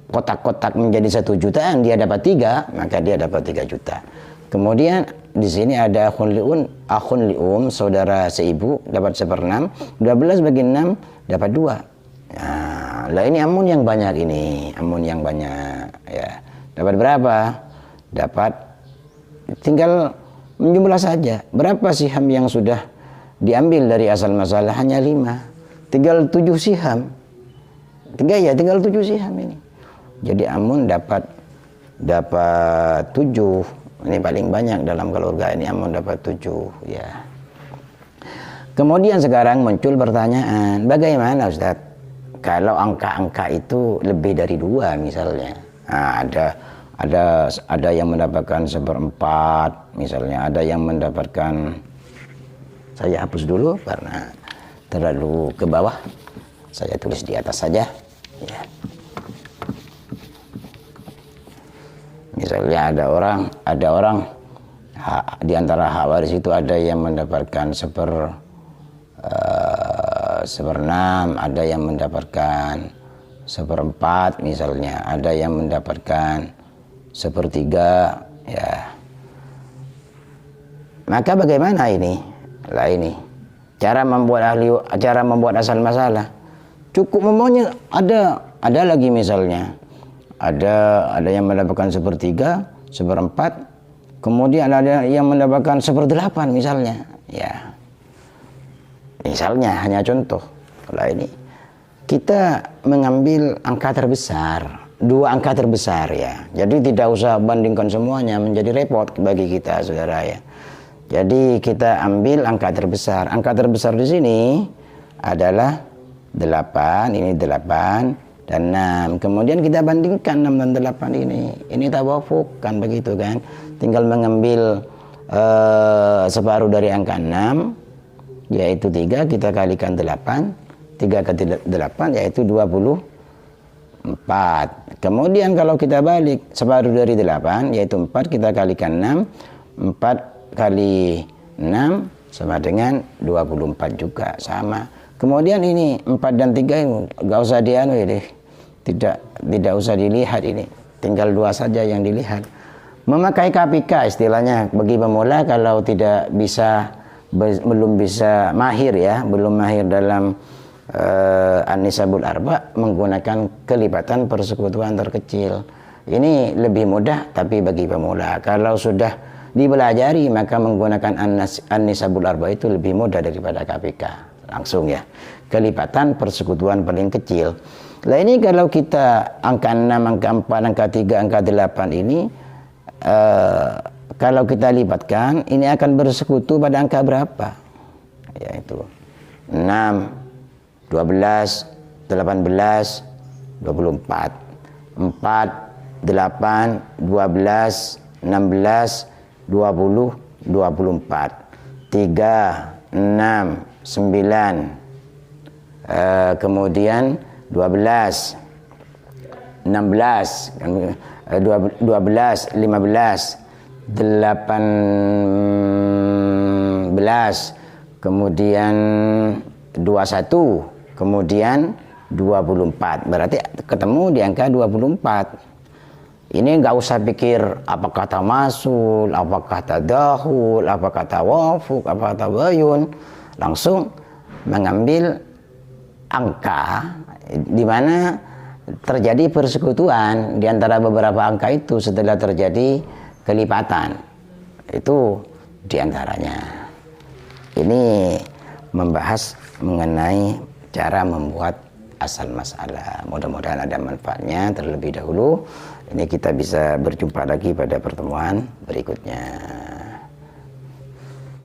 kotak-kotak menjadi 1 jutaan, dia dapat 3, maka dia dapat 3 juta. Kemudian di sini ada akhun lium, saudara seibu, dapat 1/6. 12 bagi 6 dapat 2. Lah ini amun yang banyak, ini amun yang banyak ya. Dapat berapa? Dapat, tinggal menjumlah saja. Berapa siham yang sudah diambil dari asal masalah? Hanya 5. Tinggal 7 siham. Tinggal 7 siham ini. Jadi amun dapat 7. Ini paling banyak dalam keluarga ini, amun dapat 7 ya. Kemudian sekarang muncul pertanyaan, bagaimana Ustaz kalau angka-angka itu lebih dari 2 misalnya? Ada yang mendapatkan 1/4 misalnya, ada yang mendapatkan, saya hapus dulu karena terlalu ke bawah, saya tulis di atas saja ya. Misalnya ada orang di antara hak waris itu ada yang mendapatkan 1/6, ada yang mendapatkan 1/4 misalnya, ada yang mendapatkan 1/3 ya. Maka bagaimana ini? Lah ini cara membuat asal masalah. Cukup memangnya ada lagi misalnya. Ada yang mendapatkan 1/3, 1/4, kemudian ada yang mendapatkan 1/8 misalnya. Ya. Misalnya hanya contoh. Lah ini kita mengambil angka terbesar, 2 angka terbesar ya. Jadi tidak usah bandingkan semuanya, menjadi repot bagi kita saudara ya. Jadi kita ambil angka terbesar. Angka terbesar di sini adalah 8, ini 8 dan 6. Kemudian kita bandingkan 6 dan 8 ini. Ini tawafuk kan begitu kan. Tinggal mengambil separuh dari angka 6 yaitu 3, kita kalikan 8. 3 ke 8 yaitu 24. Kemudian kalau kita balik separuh dari 8 yaitu 4, kita kalikan 6. 4 kali 6 sama dengan 24 juga, sama. Kemudian ini 4 dan 3 ini enggak usah dianu ini. Tidak usah dilihat ini. Tinggal 2 saja yang dilihat. Memakai KPK istilahnya bagi pemula kalau belum bisa mahir ya, belum mahir dalam An-Nisabul Arba, menggunakan kelipatan persekutuan terkecil. Ini lebih mudah tapi bagi pemula. Kalau sudah dipelajari maka menggunakan An-Nisabul Arba itu lebih mudah daripada KPK. Langsung ya. Kelipatan persekutuan paling kecil. Nah ini kalau kita angka 6, angka 4, angka 3, angka 8 ini kalau kita lipatkan ini akan bersekutu pada angka berapa? Yaitu 6, 12, 18, 24, 4, 8, 12, 16, 20, 24, 3, 6, 9, kemudian 12, 16, 12, 15, 18, kemudian 21, kemudian 24. Berarti ketemu di angka 24. Ini nggak usah pikir apakah tamasul, apakah tadahul, apakah tawafuk, apakah tabayun. Langsung mengambil angka di mana terjadi persekutuan di antara beberapa angka itu setelah terjadi kelipatan. Itu diantaranya. Ini membahas mengenai cara membuat asal masalah. Mudah-mudahan ada manfaatnya terlebih dahulu. Ini kita bisa berjumpa lagi pada pertemuan berikutnya.